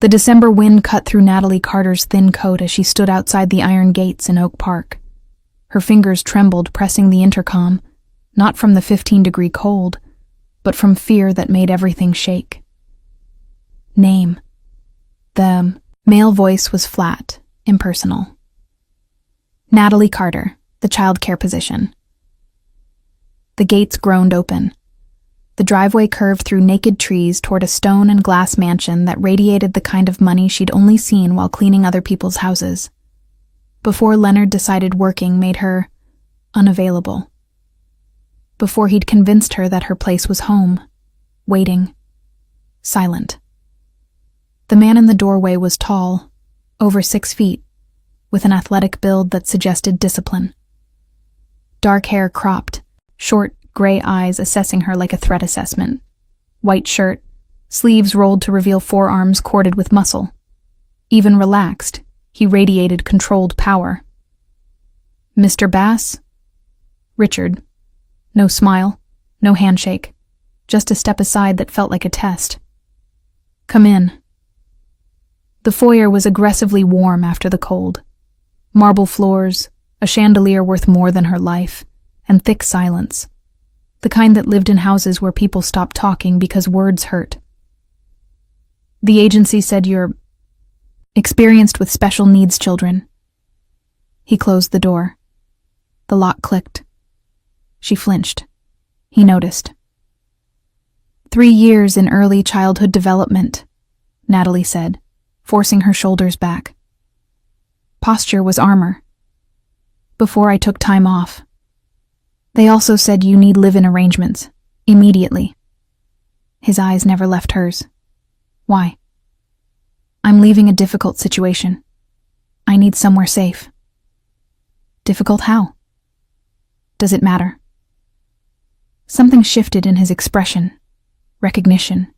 The December wind cut through Natalie Carter's thin coat as she stood outside the iron gates in Oak Park. Her fingers trembled, pressing the intercom, not from the 15-degree cold, but from fear that made everything shake. Name. The male voice was flat, impersonal. Natalie Carter, the childcare position. The gates groaned open. The driveway curved through naked trees toward a stone and glass mansion that radiated the kind of money she'd only seen while cleaning other people's houses. Before Leonard decided working made her unavailable. Before he'd convinced her that her place was home, waiting, silent. The man in the doorway was tall, over 6 feet, with an athletic build that suggested discipline. Dark hair cropped, short, gray eyes assessing her like a threat assessment. White shirt, sleeves rolled to reveal forearms corded with muscle. Even relaxed, he radiated controlled power. Mr. Bass? Richard. No smile, no handshake, just a step aside that felt like a test. Come in. The foyer was aggressively warm after the cold. Marble floors, a chandelier worth more than her life, and thick silence. The kind that lived in houses where people stopped talking because words hurt. The agency said you're experienced with special needs children. He closed the door. The lock clicked. She flinched. He noticed. 3 years in early childhood development, Natalie said, forcing her shoulders back. Posture was armor. Before I took time off. They also said you need live-in arrangements, immediately. His eyes never left hers. Why? I'm leaving a difficult situation. I need somewhere safe. Difficult how? Does it matter? Something shifted in his expression. Recognition.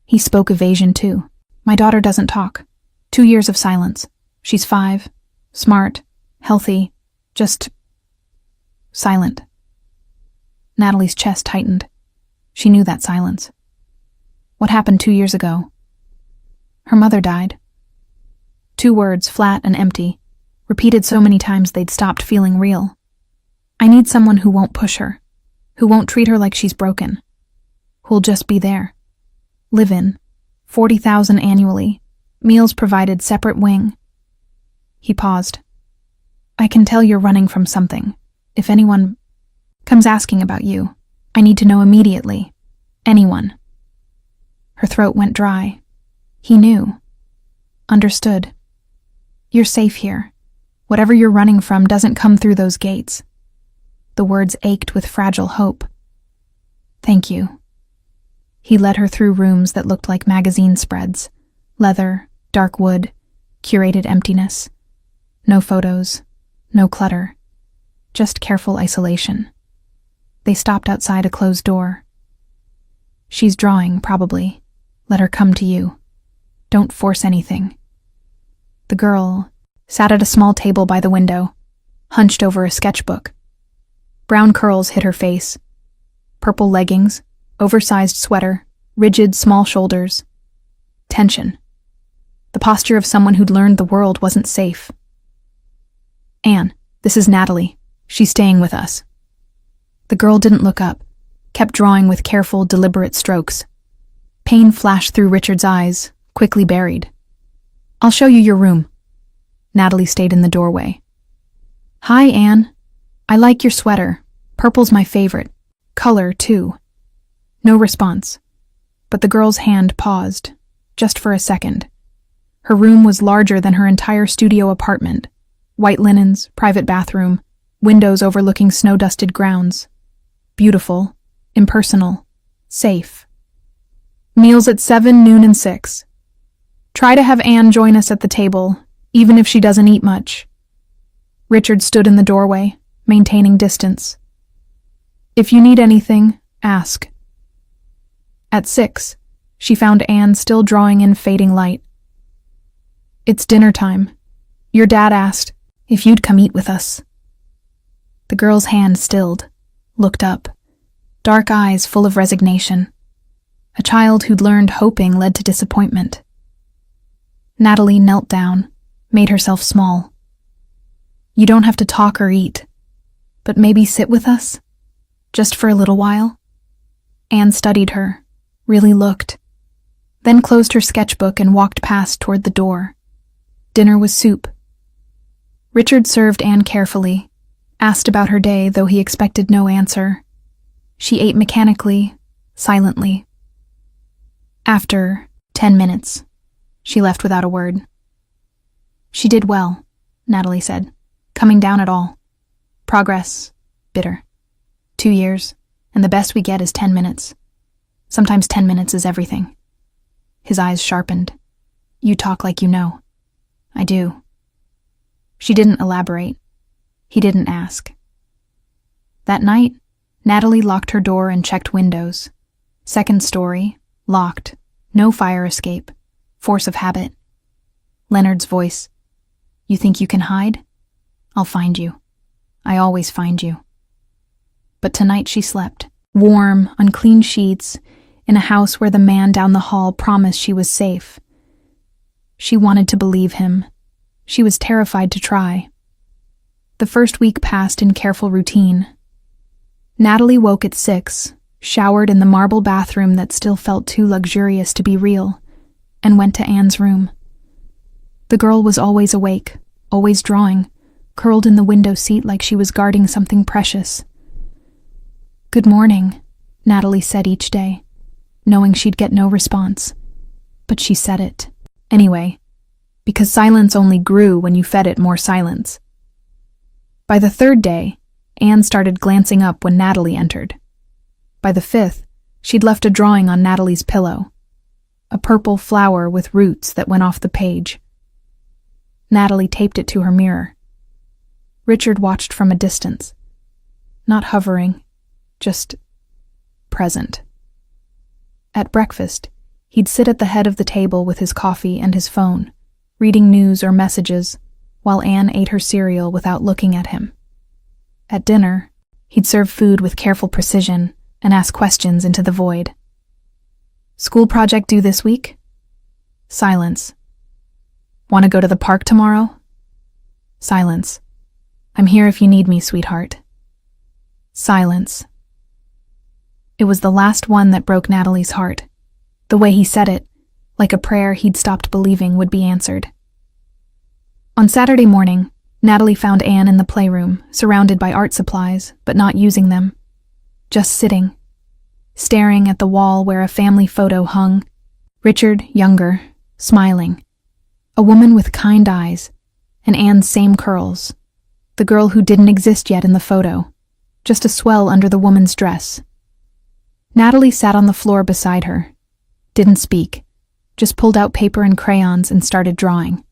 He spoke evasion too. My daughter doesn't talk. 2 years of silence. She's 5, smart, healthy, just silent. Natalie's chest tightened. She knew that silence. What happened 2 years ago? Her mother died. 2 words, flat and empty, repeated so many times they'd stopped feeling real. I need someone who won't push her, who won't treat her like she's broken, who'll just be there. Live in, $40,000 annually, meals provided, separate wing. He paused. I can tell you're running from something. If anyone comes asking about you, I need to know immediately. Anyone. Her throat went dry. He knew. Understood. You're safe here. Whatever you're running from doesn't come through those gates. The words ached with fragile hope. Thank you. He led her through rooms that looked like magazine spreads. Leather, dark wood, curated emptiness. No photos, no clutter. Just careful isolation. They stopped outside a closed door. She's drawing, probably. Let her come to you. Don't force anything. The girl sat at a small table by the window, hunched over a sketchbook. Brown curls hid her face. Purple leggings, oversized sweater, rigid, small shoulders. Tension. The posture of someone who'd learned the world wasn't safe. Anne, this is Natalie. She's staying with us. The girl didn't look up, kept drawing with careful, deliberate strokes. Pain flashed through Richard's eyes, quickly buried. I'll show you your room. Natalie stayed in the doorway. Hi, Anne. I like your sweater. Purple's my favorite. Color, too. No response. But the girl's hand paused, just for a second. Her room was larger than her entire studio apartment. White linens, private bathroom, windows overlooking snow-dusted grounds. Beautiful, impersonal, safe. Meals at 7, noon, and 6. Try to have Anne join us at the table, even if she doesn't eat much. Richard stood in the doorway, maintaining distance. If you need anything, ask. At 6, she found Anne still drawing in fading light. It's dinner time. Your dad asked if you'd come eat with us. The girl's hand stilled, looked up, dark eyes full of resignation. A child who'd learned hoping led to disappointment. Natalie knelt down, made herself small. You don't have to talk or eat, but maybe sit with us? Just for a little while? Anne studied her, really looked, then closed her sketchbook and walked past toward the door. Dinner was soup. Richard served Anne carefully, asked about her day, though he expected no answer. She ate mechanically, silently. After 10 minutes, she left without a word. She did well, Natalie said, coming down at all. Progress, bitter. 2 years, and the best we get is 10 minutes. Sometimes 10 minutes is everything. His eyes sharpened. You talk like you know. I do. She didn't elaborate. He didn't ask. That night, Natalie locked her door and checked windows. Second story, locked, no fire escape, force of habit. Leonard's voice. You think you can hide? I'll find you. I always find you. But tonight she slept, warm, on clean sheets, in a house where the man down the hall promised she was safe. She wanted to believe him. She was terrified to try. The first week passed in careful routine. Natalie woke at 6, showered in the marble bathroom that still felt too luxurious to be real, and went to Anne's room. The girl was always awake, always drawing, curled in the window seat like she was guarding something precious. Good morning, Natalie said each day, knowing she'd get no response. But she said it, anyway, because silence only grew when you fed it more silence. By the third day, Anne started glancing up when Natalie entered. By the fifth, she'd left a drawing on Natalie's pillow, a purple flower with roots that went off the page. Natalie taped it to her mirror. Richard watched from a distance, not hovering, just present. At breakfast, he'd sit at the head of the table with his coffee and his phone, reading news or messages, while Anne ate her cereal without looking at him. At dinner, he'd serve food with careful precision and ask questions into the void. School project due this week? Silence. Want to go to the park tomorrow? Silence. I'm here if you need me, sweetheart. Silence. It was the last one that broke Natalie's heart. The way he said it, like a prayer he'd stopped believing would be answered. On Saturday morning, Natalie found Anne in the playroom, surrounded by art supplies, but not using them. Just sitting, staring at the wall where a family photo hung. Richard, younger, smiling. A woman with kind eyes, and Anne's same curls. The girl who didn't exist yet in the photo, just a swell under the woman's dress. Natalie sat on the floor beside her, didn't speak, just pulled out paper and crayons and started drawing.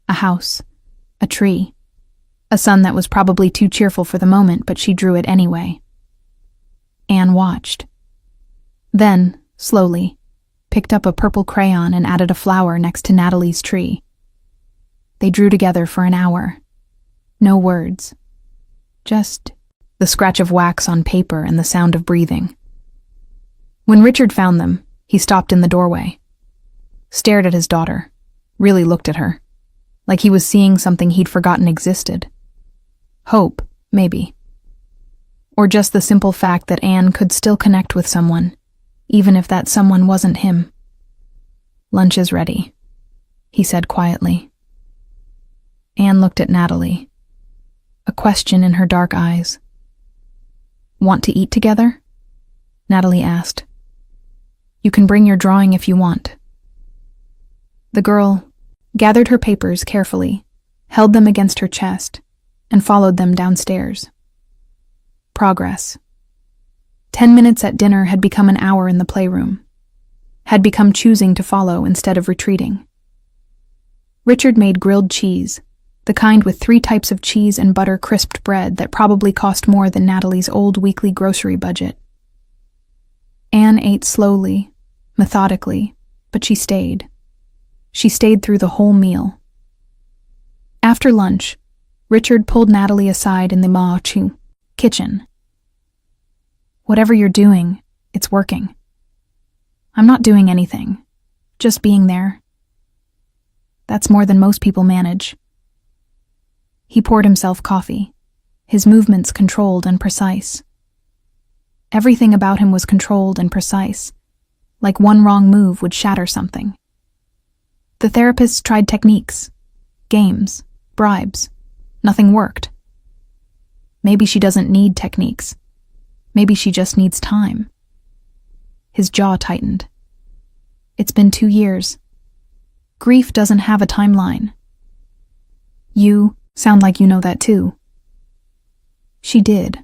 A house, a tree, a sun that was probably too cheerful for the moment, but she drew it anyway. Anne watched. Then, slowly, picked up a purple crayon and added a flower next to Natalie's tree. They drew together for an hour. No words. Just the scratch of wax on paper and the sound of breathing. When Richard found them, he stopped in the doorway, stared at his daughter, really looked at her, like he was seeing something he'd forgotten existed. Hope, maybe. Or just the simple fact that Anne could still connect with someone, even if that someone wasn't him. Lunch is ready, he said quietly. Anne looked at Natalie, a question in her dark eyes. Want to eat together? Natalie asked. You can bring your drawing if you want. The girl gathered her papers carefully, held them against her chest, and followed them downstairs. Progress. 10 minutes at dinner had become an hour in the playroom, had become choosing to follow instead of retreating. Richard made grilled cheese, the kind with 3 types of cheese and butter crisped bread that probably cost more than Natalie's old weekly grocery budget. Anne ate slowly, methodically, but she stayed. She stayed through the whole meal. After lunch, Richard pulled Natalie aside in the kitchen. Whatever you're doing, it's working. I'm not doing anything, just being there. That's more than most people manage. He poured himself coffee, his movements controlled and precise. Everything about him was controlled and precise, like one wrong move would shatter something. The therapist tried techniques, games, bribes. Nothing worked. Maybe she doesn't need techniques. Maybe she just needs time. His jaw tightened. It's been 2 years. Grief doesn't have a timeline. You sound like you know that too. She did.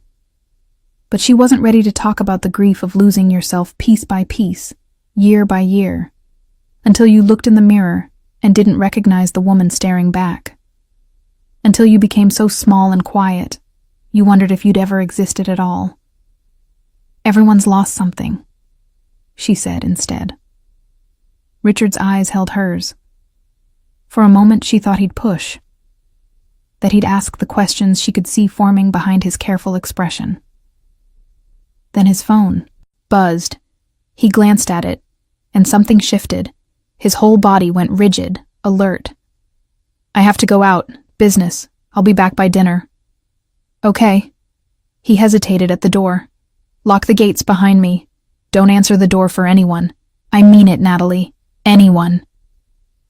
But she wasn't ready to talk about the grief of losing yourself piece by piece, year by year, until you looked in the mirror and didn't recognize the woman staring back. Until you became so small and quiet, you wondered if you'd ever existed at all. Everyone's lost something, she said instead. Richard's eyes held hers. For a moment she thought he'd push, that he'd ask the questions she could see forming behind his careful expression. Then his phone buzzed. He glanced at it, and something shifted. His whole body went rigid, alert. I have to go out. Business. I'll be back by dinner. Okay. He hesitated at the door. Lock the gates behind me. Don't answer the door for anyone. I mean it, Natalie. Anyone.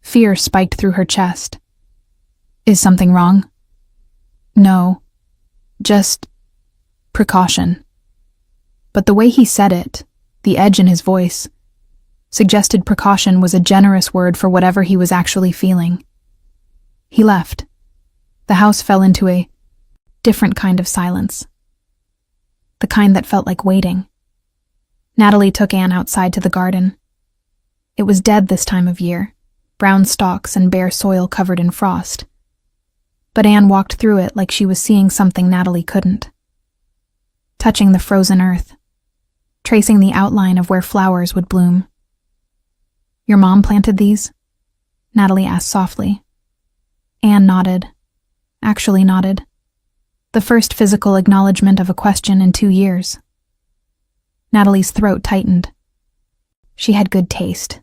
Fear spiked through her chest. Is something wrong? No. Just precaution. But the way he said it, the edge in his voice, suggested precaution was a generous word for whatever he was actually feeling. He left. The house fell into a different kind of silence. The kind that felt like waiting. Natalie took Anne outside to the garden. It was dead this time of year, brown stalks and bare soil covered in frost. But Anne walked through it like she was seeing something Natalie couldn't. Touching the frozen earth, tracing the outline of where flowers would bloom. Your mom planted these? Natalie asked softly. Anne nodded. Actually nodded. The first physical acknowledgement of a question in 2 years. Natalie's throat tightened. She had good taste.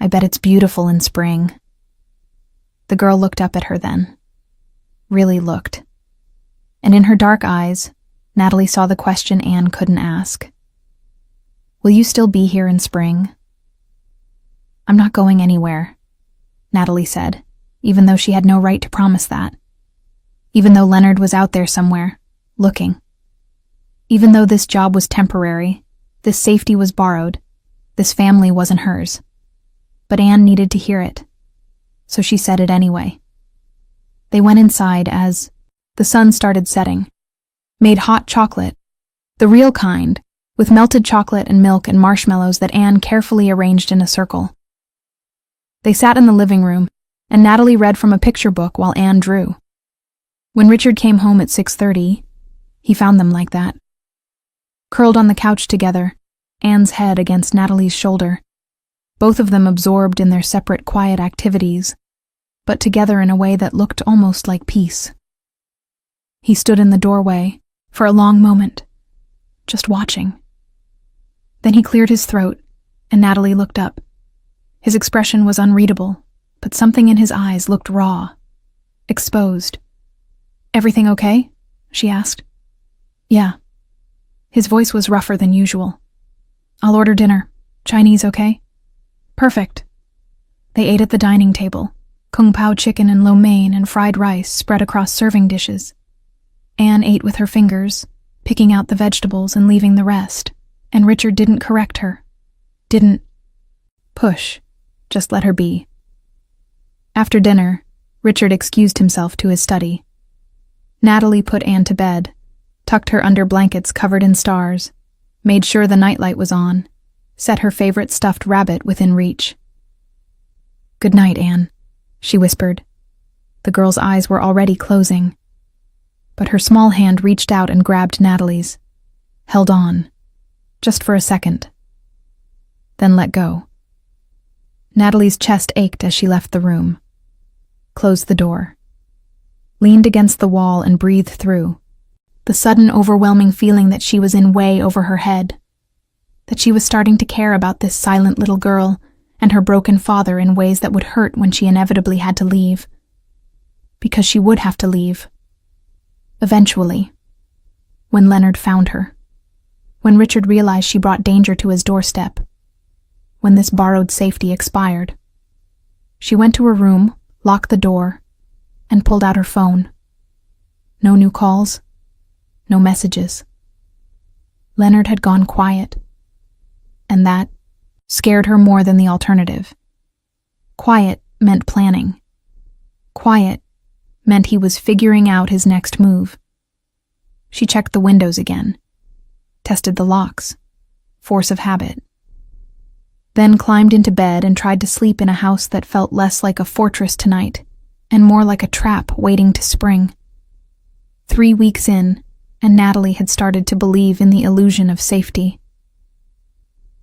I bet it's beautiful in spring. The girl looked up at her then. Really looked. And in her dark eyes, Natalie saw the question Anne couldn't ask. Will you still be here in spring? I'm not going anywhere, Natalie said, even though she had no right to promise that. Even though Leonard was out there somewhere, looking. Even though this job was temporary, this safety was borrowed, this family wasn't hers. But Anne needed to hear it, so she said it anyway. They went inside as the sun started setting, made hot chocolate, the real kind, with melted chocolate and milk and marshmallows that Anne carefully arranged in a circle. They sat in the living room, and Natalie read from a picture book while Anne drew. When Richard came home at 6:30, he found them like that. Curled on the couch together, Anne's head against Natalie's shoulder, both of them absorbed in their separate quiet activities, but together in a way that looked almost like peace. He stood in the doorway for a long moment, just watching. Then he cleared his throat, and Natalie looked up. His expression was unreadable, but something in his eyes looked raw, exposed. Everything okay? She asked. Yeah. His voice was rougher than usual. I'll order dinner. Chinese, okay? Perfect. They ate at the dining table, kung pao chicken and lo mein and fried rice spread across serving dishes. Anne ate with her fingers, picking out the vegetables and leaving the rest, and Richard didn't correct her. Didn't push, just let her be. After dinner, Richard excused himself to his study. Natalie put Anne to bed, tucked her under blankets covered in stars, made sure the nightlight was on, set her favorite stuffed rabbit within reach. Good night, Anne, she whispered. The girl's eyes were already closing, but her small hand reached out and grabbed Natalie's, held on, just for a second, then let go. Natalie's chest ached as she left the room, closed the door, leaned against the wall and breathed through, the sudden overwhelming feeling that she was in way over her head, that she was starting to care about this silent little girl and her broken father in ways that would hurt when she inevitably had to leave. Because she would have to leave. Eventually. When Leonard found her. When Richard realized she brought danger to his doorstep. When this borrowed safety expired. She went to her room, locked the door, and pulled out her phone. No new calls. No messages. Leonard had gone quiet. And that scared her more than the alternative. Quiet meant planning. Quiet meant he was figuring out his next move. She checked the windows again, tested the locks, force of habit. Then climbed into bed and tried to sleep in a house that felt less like a fortress tonight and more like a trap waiting to spring. 3 weeks in, and Natalie had started to believe in the illusion of safety.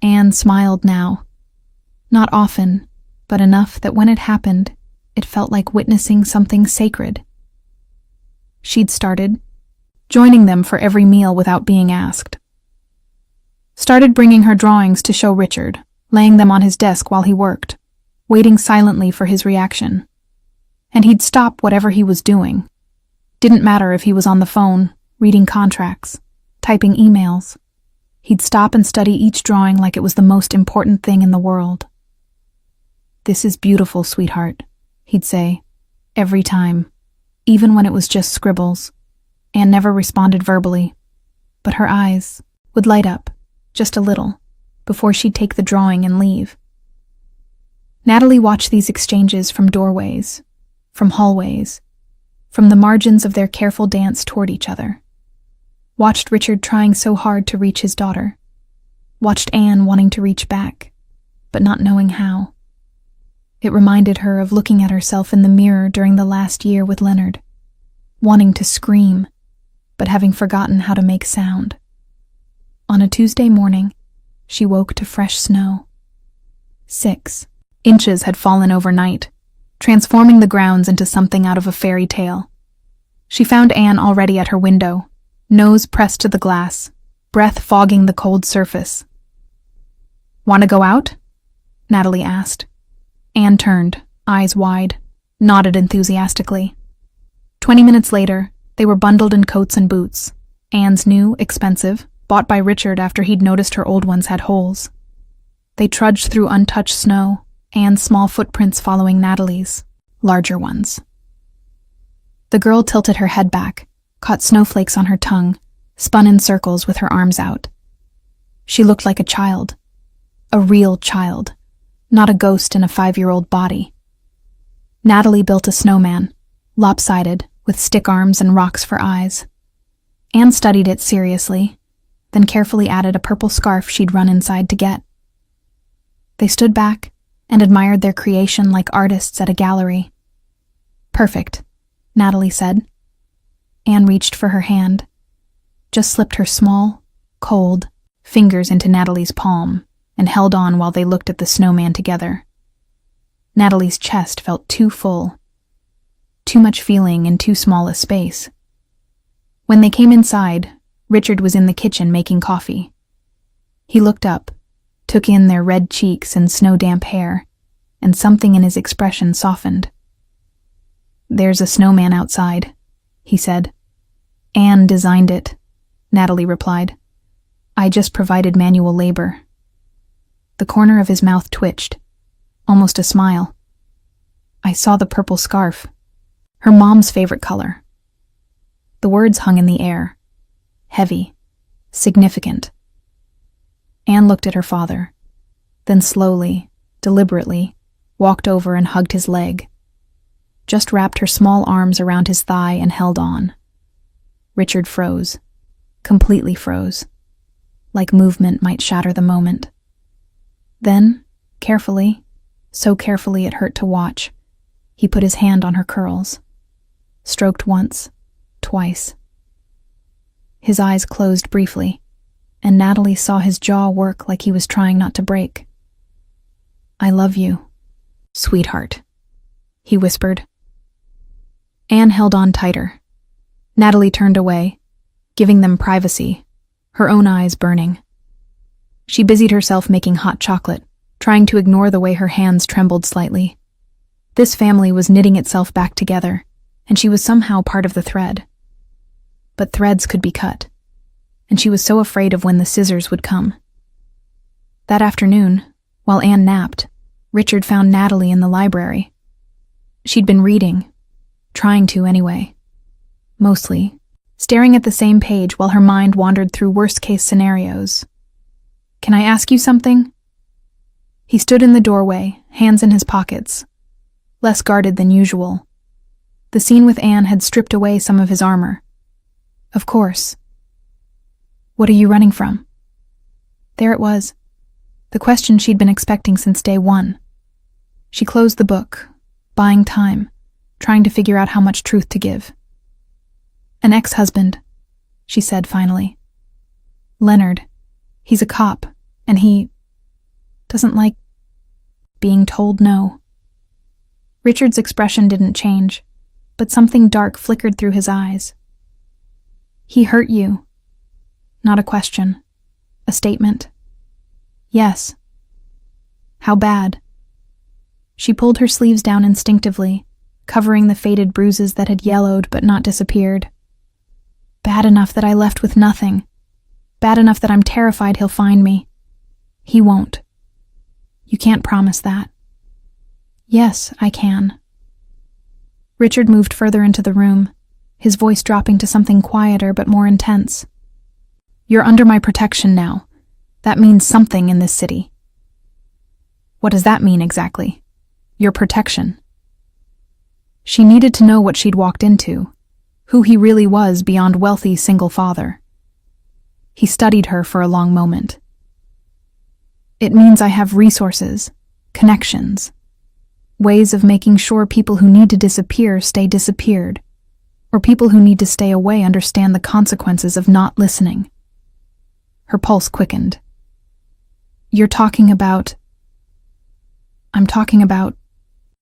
Anne smiled now. Not often, but enough that when it happened, it felt like witnessing something sacred. She'd started joining them for every meal without being asked. Started bringing her drawings to show Richard, laying them on his desk while he worked, waiting silently for his reaction. And he'd stop whatever he was doing. Didn't matter if he was on the phone, reading contracts, typing emails. He'd stop and study each drawing like it was the most important thing in the world. "This is beautiful, sweetheart," he'd say, every time, even when it was just scribbles. Anne never responded verbally, but her eyes would light up, just a little, before she'd take the drawing and leave. Natalie watched these exchanges from doorways, from hallways, from the margins of their careful dance toward each other. Watched Richard trying so hard to reach his daughter. Watched Anne wanting to reach back, but not knowing how. It reminded her of looking at herself in the mirror during the last year with Leonard, wanting to scream, but having forgotten how to make sound. On a Tuesday morning, she woke to fresh snow. 6 inches had fallen overnight, transforming the grounds into something out of a fairy tale. She found Anne already at her window, nose pressed to the glass, breath fogging the cold surface. "Want to go out?" Natalie asked. Anne turned, eyes wide, nodded enthusiastically. 20 minutes later, they were bundled in coats and boots. Anne's new, expensive, bought by Richard after he'd noticed her old ones had holes. They trudged through untouched snow, Anne's small footprints following Natalie's, larger ones. The girl tilted her head back, caught snowflakes on her tongue, spun in circles with her arms out. She looked like a child. A real child. Not a ghost in a 5-year-old body. Natalie built a snowman, lopsided, with stick arms and rocks for eyes. Anne studied it seriously, then carefully added a purple scarf she'd run inside to get. They stood back and admired their creation like artists at a gallery. "Perfect," Natalie said. Anne reached for her hand, just slipped her small, cold fingers into Natalie's palm and held on while they looked at the snowman together. Natalie's chest felt too full. Too much feeling in too small a space. When they came inside, Richard was in the kitchen making coffee. He looked up, took in their red cheeks and snow-damp hair, and something in his expression softened. "There's a snowman outside," he said. "Anne designed it," Natalie replied. "I just provided manual labor." The corner of his mouth twitched, almost a smile. "I saw the purple scarf. Her mom's favorite color." The words hung in the air, heavy, significant. Anne looked at her father, then slowly, deliberately, walked over and hugged his leg. Just wrapped her small arms around his thigh and held on. Richard froze, completely froze, like movement might shatter the moment. Then, carefully, so carefully it hurt to watch, he put his hand on her curls, stroked once, twice. His eyes closed briefly, and Natalie saw his jaw work like he was trying not to break. "I love you, sweetheart," he whispered. Anne held on tighter. Natalie turned away, giving them privacy, her own eyes burning. She busied herself making hot chocolate, trying to ignore the way her hands trembled slightly. This family was knitting itself back together, and she was somehow part of the thread. But threads could be cut, and she was so afraid of when the scissors would come. That afternoon, while Anne napped, Richard found Natalie in the library. She'd been reading, trying to anyway. Mostly, staring at the same page while her mind wandered through worst-case scenarios. "Can I ask you something?" He stood in the doorway, hands in his pockets, less guarded than usual. The scene with Anne had stripped away some of his armor. "Of course." "What are you running from?" There it was, the question she'd been expecting since day one. She closed the book, buying time, trying to figure out how much truth to give. "An ex-husband," she said finally. "Leonard. He's a cop, and he doesn't like being told no." Richard's expression didn't change, but something dark flickered through his eyes. "He hurt you." Not a question. A statement. "Yes." "How bad?" She pulled her sleeves down instinctively, covering the faded bruises that had yellowed but not disappeared. "Bad enough that I left with nothing. Bad enough that I'm terrified he'll find me. He won't." "You can't promise that." "Yes, I can." Richard moved further into the room, his voice dropping to something quieter but more intense. "You're under my protection now. That means something in this city." "What does that mean exactly? Your protection?" She needed to know what she'd walked into, who he really was beyond wealthy single father. He studied her for a long moment. "It means I have resources, connections, ways of making sure people who need to disappear stay disappeared, or people who need to stay away understand the consequences of not listening." Her pulse quickened. "You're talking about..." "I'm talking about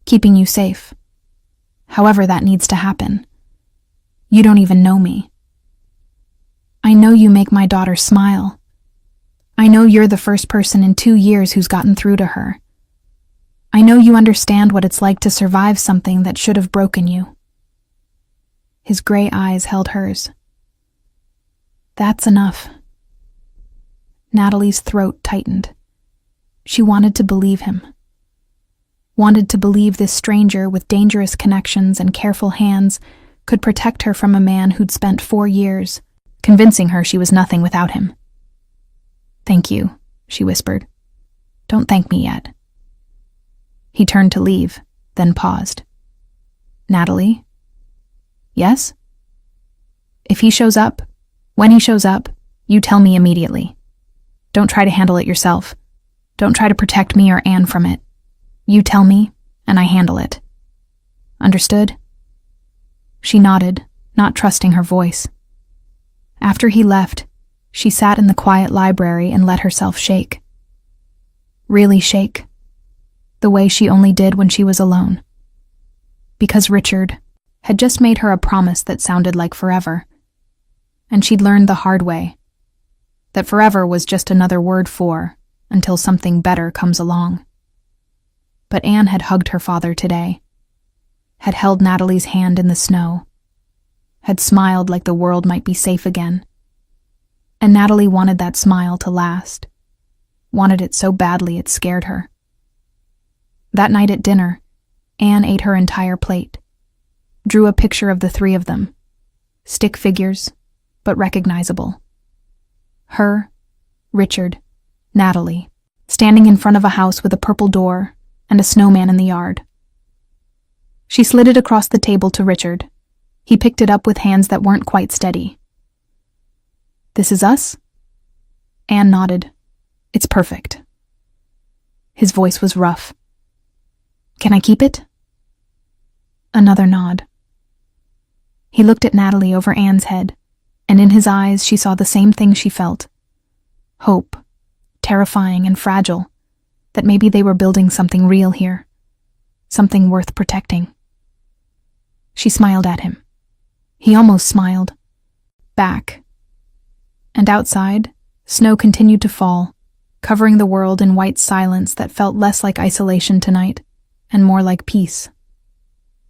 keeping you safe. However that needs to happen. You don't even know me. I know you make my daughter smile. I know you're the first person in 2 years who's gotten through to her. I know you understand what it's like to survive something that should have broken you." His gray eyes held hers. "That's enough." Natalie's throat tightened. She wanted to believe him. Wanted to believe this stranger with dangerous connections and careful hands could protect her from a man who'd spent 4 years, convincing her she was nothing without him. "Thank you," she whispered. "Don't thank me yet." He turned to leave, then paused. "Natalie?" "Yes?" "If he shows up, when he shows up, you tell me immediately. Don't try to handle it yourself. Don't try to protect me or Anne from it. You tell me, and I handle it. Understood?" She nodded, not trusting her voice. After he left, she sat in the quiet library and let herself shake. Really shake. The way she only did when she was alone. Because Richard had just made her a promise that sounded like forever. And she'd learned the hard way that forever was just another word for until something better comes along. But Anne had hugged her father today, had held Natalie's hand in the snow, had smiled like the world might be safe again. And Natalie wanted that smile to last, wanted it so badly it scared her. That night at dinner, Anne ate her entire plate, drew a picture of the 3 of them, stick figures, but recognizable. Her, Richard, Natalie, standing in front of a house with a purple door and a snowman in the yard. She slid it across the table to Richard. He picked it up with hands that weren't quite steady. "This is us?" Anne nodded. "It's perfect." His voice was rough. "Can I keep it?" Another nod. He looked at Natalie over Anne's head, and in his eyes she saw the same thing she felt. Hope, terrifying and fragile, that maybe they were building something real here, something worth protecting. She smiled at him. He almost smiled. Back. And outside, snow continued to fall, covering the world in white silence that felt less like isolation tonight, and more like peace.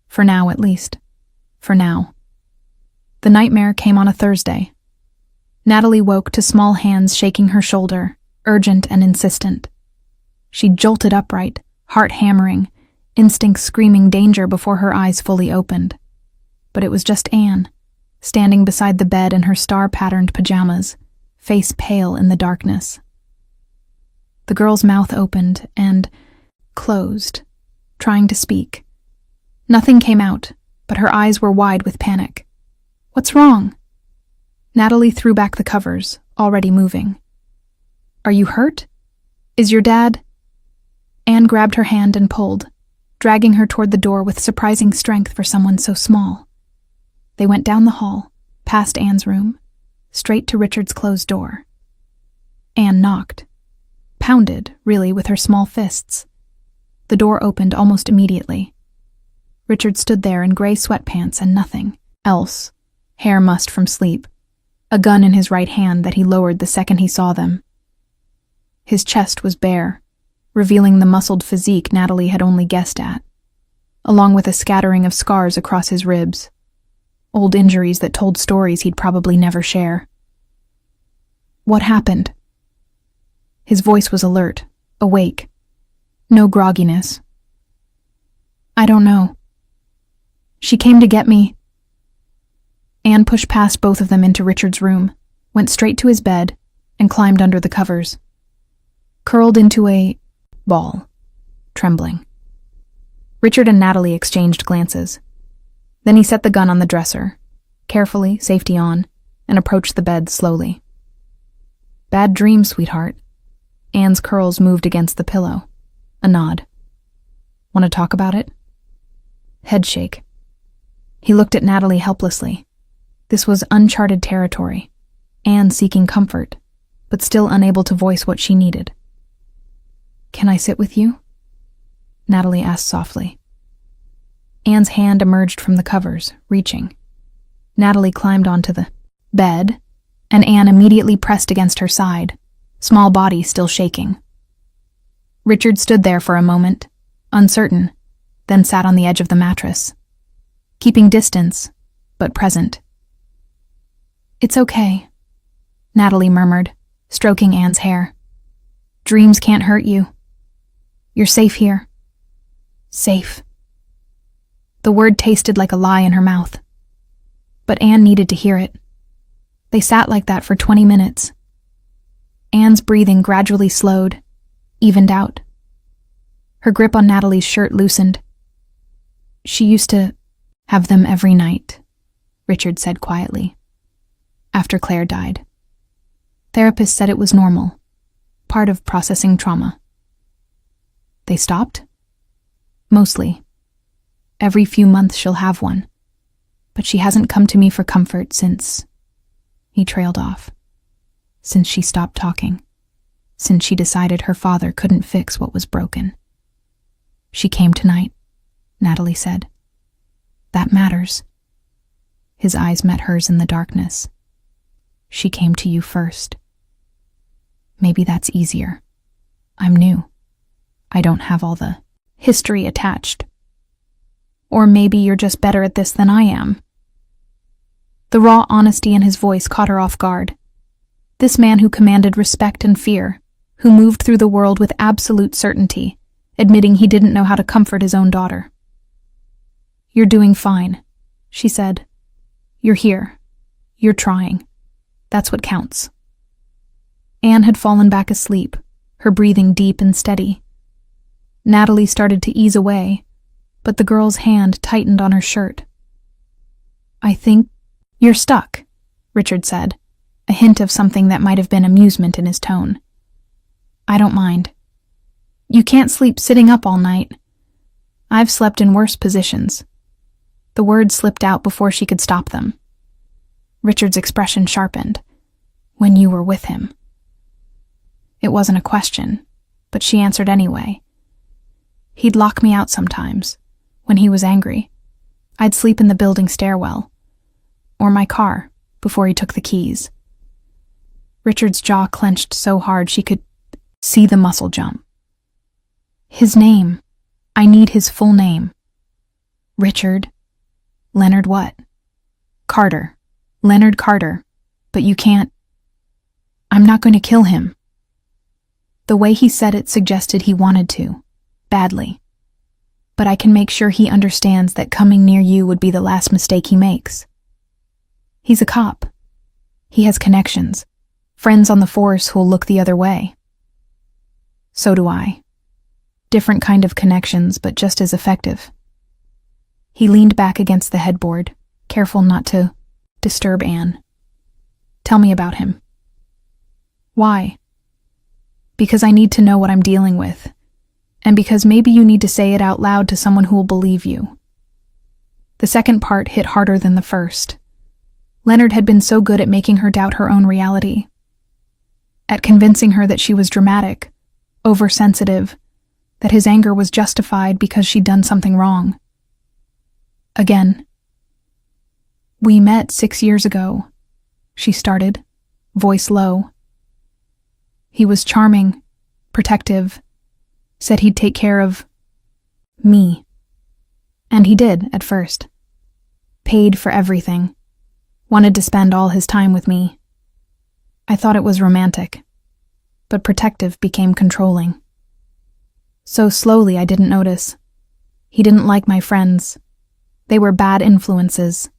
For now, at least. For now. The nightmare came on a Thursday. Natalie woke to small hands shaking her shoulder, urgent and insistent. She jolted upright, heart hammering, instinct screaming danger before her eyes fully opened. But it was just Anne, standing beside the bed in her star-patterned pajamas, face pale in the darkness. The girl's mouth opened and closed, trying to speak. Nothing came out, but her eyes were wide with panic. "What's wrong?" Natalie threw back the covers, already moving. "Are you hurt? Is your dad—" Anne grabbed her hand and pulled, dragging her toward the door with surprising strength for someone so small. They went down the hall, past Anne's room, straight to Richard's closed door. Anne knocked. Pounded, really, with her small fists. The door opened almost immediately. Richard stood there in gray sweatpants and nothing else, hair mussed from sleep, a gun in his right hand that he lowered the second he saw them. His chest was bare, revealing the muscled physique Natalie had only guessed at, along with a scattering of scars across his ribs, old injuries that told stories he'd probably never share. "What happened?" His voice was alert, awake. No grogginess. "I don't know. She came to get me." Anne pushed past both of them into Richard's room, went straight to his bed, and climbed under the covers. Curled into a ball, trembling. Richard and Natalie exchanged glances. Then he set the gun on the dresser, carefully, safety on, and approached the bed slowly. "Bad dream, sweetheart." Anne's curls moved against the pillow. A nod. "Want to talk about it?" Head shake. He looked at Natalie helplessly. This was uncharted territory. Anne seeking comfort, but still unable to voice what she needed. "Can I sit with you?" Natalie asked softly. Anne's hand emerged from the covers, reaching. Natalie climbed onto the bed, and Anne immediately pressed against her side, small body still shaking. Richard stood there for a moment, uncertain, then sat on the edge of the mattress, keeping distance, but present. "It's okay," Natalie murmured, stroking Anne's hair. "Dreams can't hurt you. You're safe here." Safe. The word tasted like a lie in her mouth. But Anne needed to hear it. They sat like that for 20 minutes. Anne's breathing gradually slowed, evened out. Her grip on Natalie's shirt loosened. "She used to have them every night," Richard said quietly, "after Claire died. Therapists said it was normal, part of processing trauma." "They stopped?" "Mostly. Every few months she'll have one. But she hasn't come to me for comfort since—" He trailed off. "Since she stopped talking. Since she decided her father couldn't fix what was broken." "She came tonight," Natalie said. "That matters." His eyes met hers in the darkness. "She came to you first. Maybe that's easier. I'm new. I don't have all the history attached. Or maybe you're just better at this than I am." The raw honesty in his voice caught her off guard. This man who commanded respect and fear, who moved through the world with absolute certainty, admitting he didn't know how to comfort his own daughter. "You're doing fine," she said. "You're here. You're trying. That's what counts." Anne had fallen back asleep, her breathing deep and steady. Natalie started to ease away, but the girl's hand tightened on her shirt. "I think you're stuck," Richard said, a hint of something that might have been amusement in his tone. "I don't mind. You can't sleep sitting up all night. I've slept in worse positions." The words slipped out before she could stop them. Richard's expression sharpened. "When you were with him." It wasn't a question, but she answered anyway. "He'd lock me out sometimes, when he was angry. I'd sleep in the building stairwell, or my car, before he took the keys." Richard's jaw clenched so hard she could See the muscle jump. His name. I need his full name. Richard. Leonard what? Carter. Leonard Carter. But you can't. I'm not going to kill him. The way he said it suggested he wanted to. Badly. But I can make sure he understands that coming near you would be the last mistake he makes. He's a cop. He has connections. Friends on the force who'll look the other way. So do I. Different kind of connections, but just as effective. He leaned back against the headboard, careful not to disturb Anne. Tell me about him. Why? Because I need to know what I'm dealing with, and because maybe you need to say it out loud to someone who will believe you. The second part hit harder than the first. Leonard had been so good at making her doubt her own reality, at convincing her that she was dramatic, oversensitive, that his anger was justified because she'd done something wrong. Again. We met 6 years ago, she started, voice low. He was charming, protective, said he'd take care of me. And he did, at first. Paid for everything. Wanted to spend all his time with me. I thought it was romantic, but protective became controlling. So slowly I didn't notice. He didn't like my friends. They were bad influences.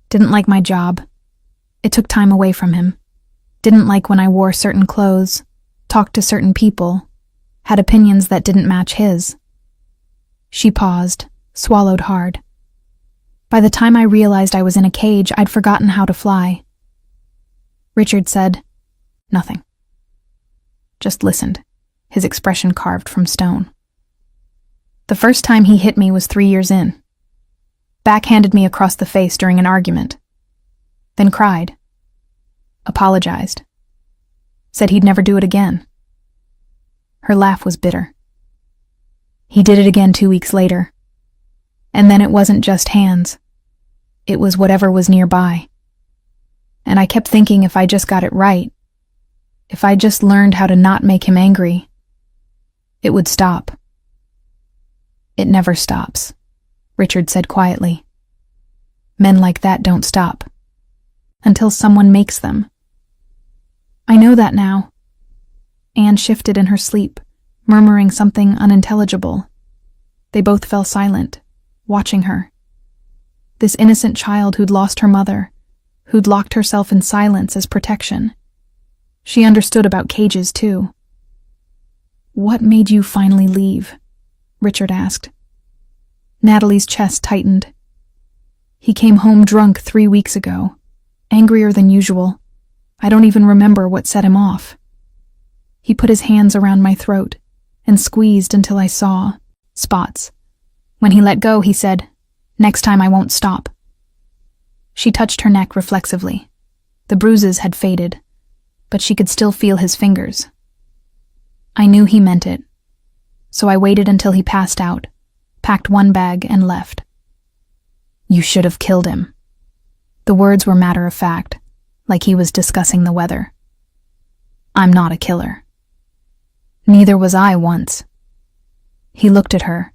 Didn't like my job. It took time away from him. Didn't like when I wore certain clothes, talked to certain people, had opinions that didn't match his. She paused, swallowed hard. By the time I realized I was in a cage, I'd forgotten how to fly. Richard said, nothing. Just listened, his expression carved from stone. The first time he hit me was 3 years in. Backhanded me across the face during an argument. Then cried. Apologized. Said he'd never do it again. Her laugh was bitter. He did it again 2 weeks later. And then it wasn't just hands. It was whatever was nearby. And I kept thinking if I just got it right, if I just learned how to not make him angry, it would stop. It never stops, Richard said quietly. Men like that don't stop. Until someone makes them. I know that now. Anne shifted in her sleep, murmuring something unintelligible. They both fell silent, watching her. This innocent child who'd lost her mother, who'd locked herself in silence as protection. She understood about cages, too. What made you finally leave? Richard asked. Natalie's chest tightened. He came home drunk 3 weeks ago, angrier than usual. I don't even remember what set him off. He put his hands around my throat and squeezed until I saw spots. When he let go, he said, "Next time I won't stop." She touched her neck reflexively. The bruises had faded, but she could still feel his fingers. I knew he meant it, so I waited until he passed out, packed one bag, and left. You should have killed him. The words were matter of fact, like he was discussing the weather. I'm not a killer. Neither was I once. He looked at her,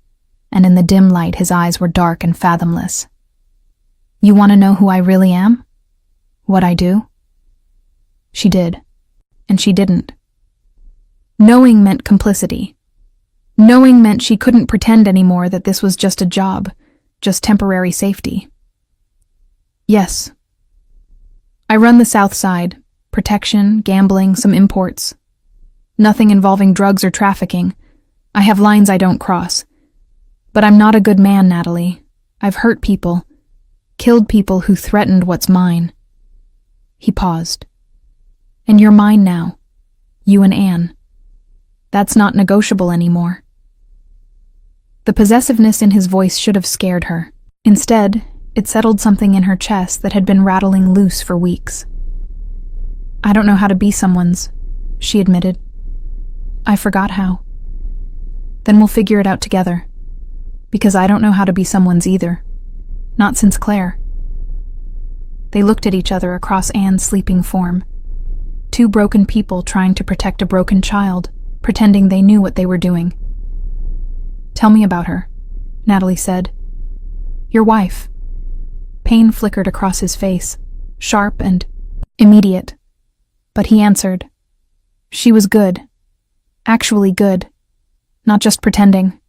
and in the dim light his eyes were dark and fathomless. You want to know who I really am? What I do? She did, and she didn't. Knowing meant complicity. Knowing meant she couldn't pretend anymore that this was just a job, just temporary safety. Yes. I run the South Side, protection, gambling, some imports. Nothing involving drugs or trafficking. I have lines I don't cross. But I'm not a good man, Natalie. I've hurt people, killed people who threatened what's mine. He paused. And you're mine now. You and Anne. That's not negotiable anymore. The possessiveness in his voice should have scared her. Instead, it settled something in her chest that had been rattling loose for weeks. I don't know how to be someone's, she admitted. I forgot how. Then we'll figure it out together. Because I don't know how to be someone's either. Not since Claire. They looked at each other across Anne's sleeping form. Two broken people trying to protect a broken child, pretending they knew what they were doing. "Tell me about her," Natalie said. "Your wife." Pain flickered across his face, sharp and immediate. But he answered. "She was good. Actually good. Not just pretending.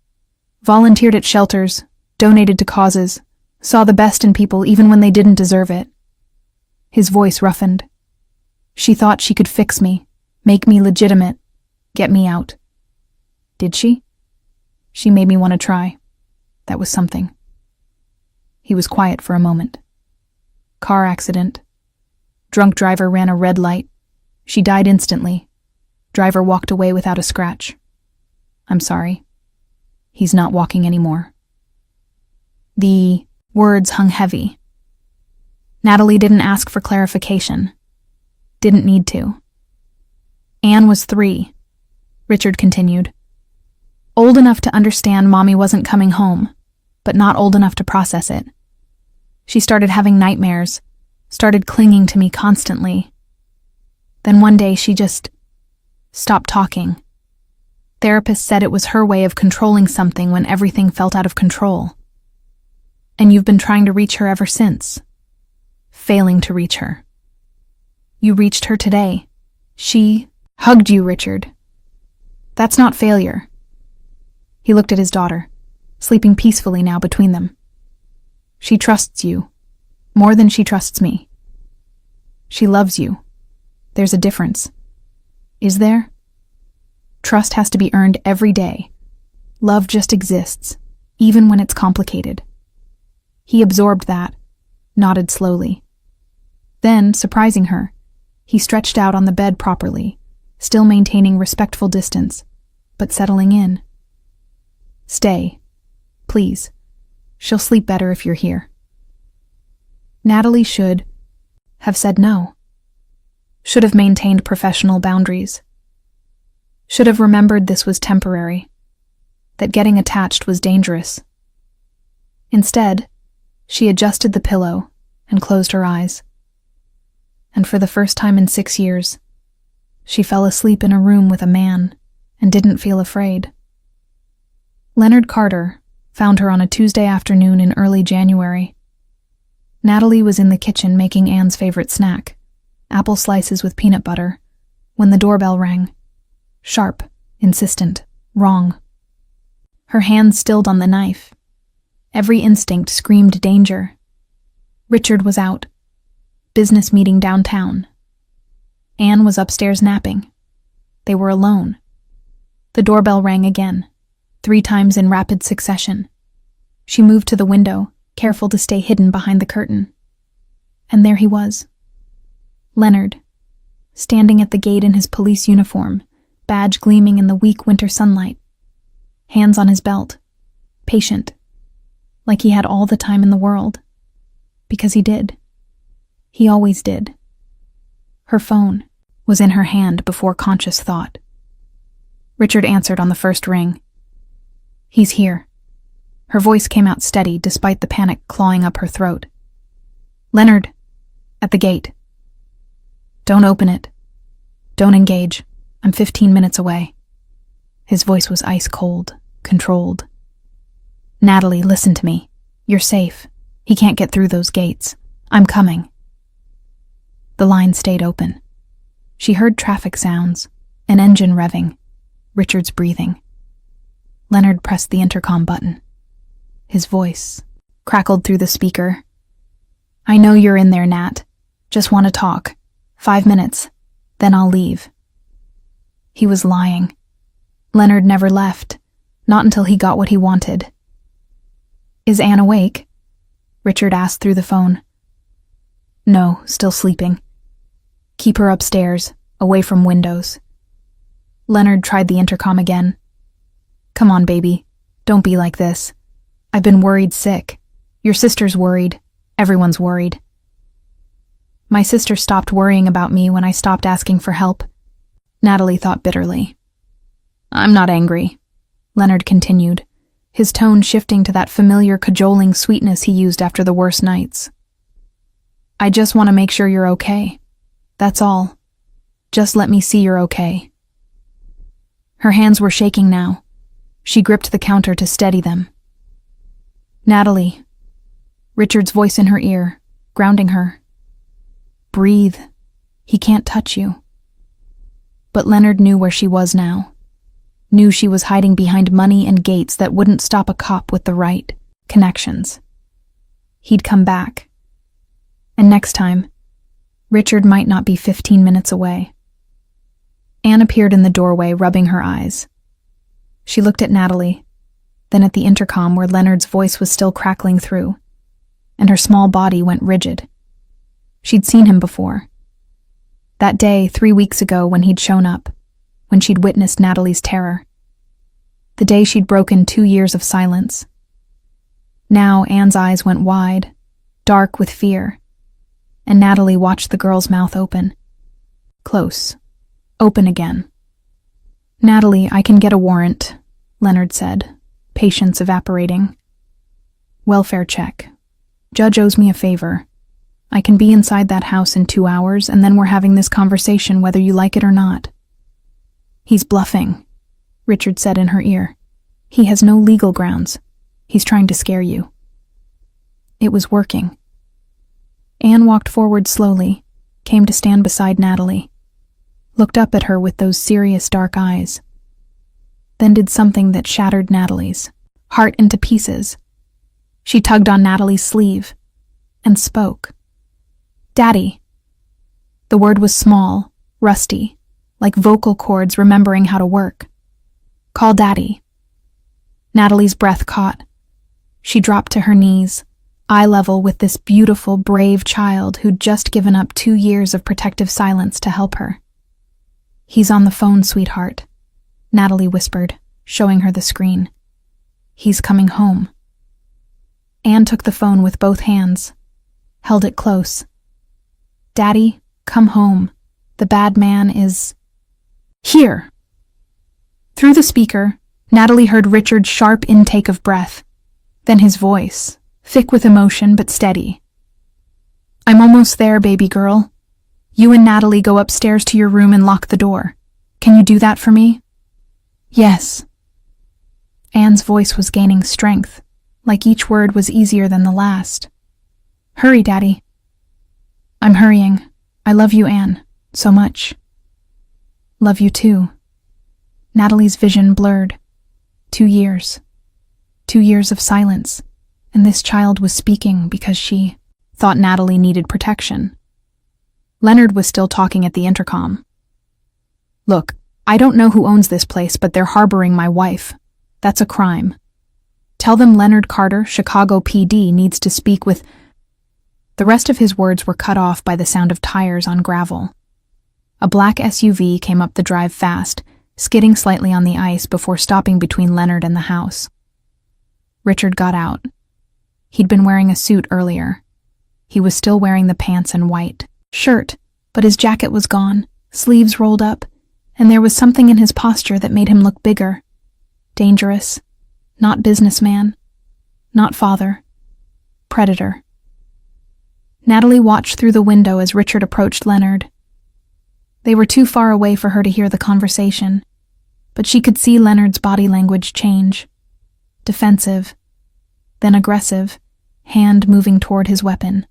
Volunteered at shelters, donated to causes, saw the best in people even when they didn't deserve it." His voice roughened. "She thought she could fix me, make me legitimate, get me out." "Did she?" "She made me want to try. That was something." He was quiet for a moment. "Car accident. Drunk driver ran a red light. She died instantly. Driver walked away without a scratch. I'm sorry. He's not walking anymore." The words hung heavy. Natalie didn't ask for clarification. Didn't need to. "Anne was 3, Richard continued. "Old enough to understand Mommy wasn't coming home, but not old enough to process it. She started having nightmares, started clinging to me constantly. Then one day she just stopped talking. Therapist said it was her way of controlling something when everything felt out of control. And you've been trying to reach her ever since. Failing to reach her. You reached her today. She hugged you, Richard. That's not failure." He looked at his daughter, sleeping peacefully now between them. "She trusts you, more than she trusts me. She loves you. There's a difference. Is there? Trust has to be earned every day. Love just exists, even when it's complicated." He absorbed that, nodded slowly. Then, surprising her, he stretched out on the bed properly, still maintaining respectful distance, but settling in. "Stay, please. She'll sleep better if you're here." Natalie should have said no. Should have maintained professional boundaries. Should have remembered this was temporary, that getting attached was dangerous. Instead, she adjusted the pillow and closed her eyes. And for the first time in 6 years, she fell asleep in a room with a man and didn't feel afraid. Leonard Carter found her on a Tuesday afternoon in early January. Natalie was in the kitchen making Anne's favorite snack, apple slices with peanut butter, when the doorbell rang. Sharp, insistent, wrong. Her hand stilled on the knife. Every instinct screamed danger. Richard was out. Business meeting downtown. Anne was upstairs napping. They were alone. The doorbell rang again, 3 times in rapid succession. She moved to the window, careful to stay hidden behind the curtain. And there he was. Leonard, standing at the gate in his police uniform, badge gleaming in the weak winter sunlight. Hands on his belt. Patient. Like he had all the time in the world. Because he did. He always did. Her phone was in her hand before conscious thought. Richard answered on the first ring. "He's here." Her voice came out steady despite the panic clawing up her throat. "Leonard, at the gate." "Don't open it. Don't engage. I'm 15 minutes away." His voice was ice cold, controlled. "Natalie, listen to me. You're safe. He can't get through those gates. I'm coming." The line stayed open. She heard traffic sounds, an engine revving, Richard's breathing. Leonard pressed the intercom button. His voice crackled through the speaker. "I know you're in there, Nat. Just want to talk. 5 minutes. Then I'll leave." He was lying. Leonard never left, not until he got what he wanted. "Is Anne awake?" Richard asked through the phone. "No, still sleeping. Keep her upstairs, away from windows." Leonard tried the intercom again. "Come on, baby. Don't be like this. I've been worried sick. Your sister's worried. Everyone's worried." "My sister stopped worrying about me when I stopped asking for help," Natalie thought bitterly. "I'm not angry," Leonard continued, his tone shifting to that familiar cajoling sweetness he used after the worst nights. "I just want to make sure you're okay. That's all. Just let me see you're okay." Her hands were shaking now. She gripped the counter to steady them. "Natalie." Richard's voice in her ear, grounding her. "Breathe. He can't touch you." But Leonard knew where she was now. Knew she was hiding behind money and gates that wouldn't stop a cop with the right connections. He'd come back. And next time, Richard might not be 15 minutes away. Anne appeared in the doorway, rubbing her eyes. She looked at Natalie, then at the intercom where Leonard's voice was still crackling through, and her small body went rigid. She'd seen him before. That day, 3 weeks ago, when he'd shown up, when she'd witnessed Natalie's terror. The day she'd broken 2 years of silence. Now Anne's eyes went wide, dark with fear, and Natalie watched the girl's mouth open. Close. Open again. "Natalie, I can get a warrant," Leonard said, patience evaporating. "Welfare check. Judge owes me a favor. I can be inside that house in 2 hours, and then we're having this conversation whether you like it or not." "He's bluffing," Richard said in her ear. "He has no legal grounds. He's trying to scare you." It was working. Anne walked forward slowly, came to stand beside Natalie, looked up at her with those serious dark eyes, then did something that shattered Natalie's heart into pieces. She tugged on Natalie's sleeve and spoke. "Daddy." The word was small, rusty, like vocal cords remembering how to work. "Call Daddy." Natalie's breath caught. She dropped to her knees, eye level with this beautiful, brave child who'd just given up 2 years of protective silence to help her. "He's on the phone, sweetheart," Natalie whispered, showing her the screen. "He's coming home." Anne took the phone with both hands, held it close. "Daddy, come home. The bad man is here." Through the speaker, Natalie heard Richard's sharp intake of breath, then his voice, thick with emotion but steady. "I'm almost there, baby girl. You and Natalie go upstairs to your room and lock the door. Can you do that for me?" "Yes." Anne's voice was gaining strength, like each word was easier than the last. "Hurry, Daddy." "I'm hurrying. I love you, Anne, so much." "Love you too." Natalie's vision blurred. 2 years. 2 years of silence, and this child was speaking because she thought Natalie needed protection. Leonard was still talking at the intercom. "Look, I don't know who owns this place, but they're harboring my wife. That's a crime. Tell them Leonard Carter, Chicago PD, needs to speak with—" The rest of his words were cut off by the sound of tires on gravel. A black SUV came up the drive fast, skidding slightly on the ice before stopping between Leonard and the house. Richard got out. He'd been wearing a suit earlier. He was still wearing the pants and white shirt, but his jacket was gone, sleeves rolled up, and there was something in his posture that made him look bigger. Dangerous. Not businessman. Not father. Predator. Natalie watched through the window as Richard approached Leonard. They were too far away for her to hear the conversation, but she could see Leonard's body language change. Defensive, then aggressive, hand moving toward his weapon.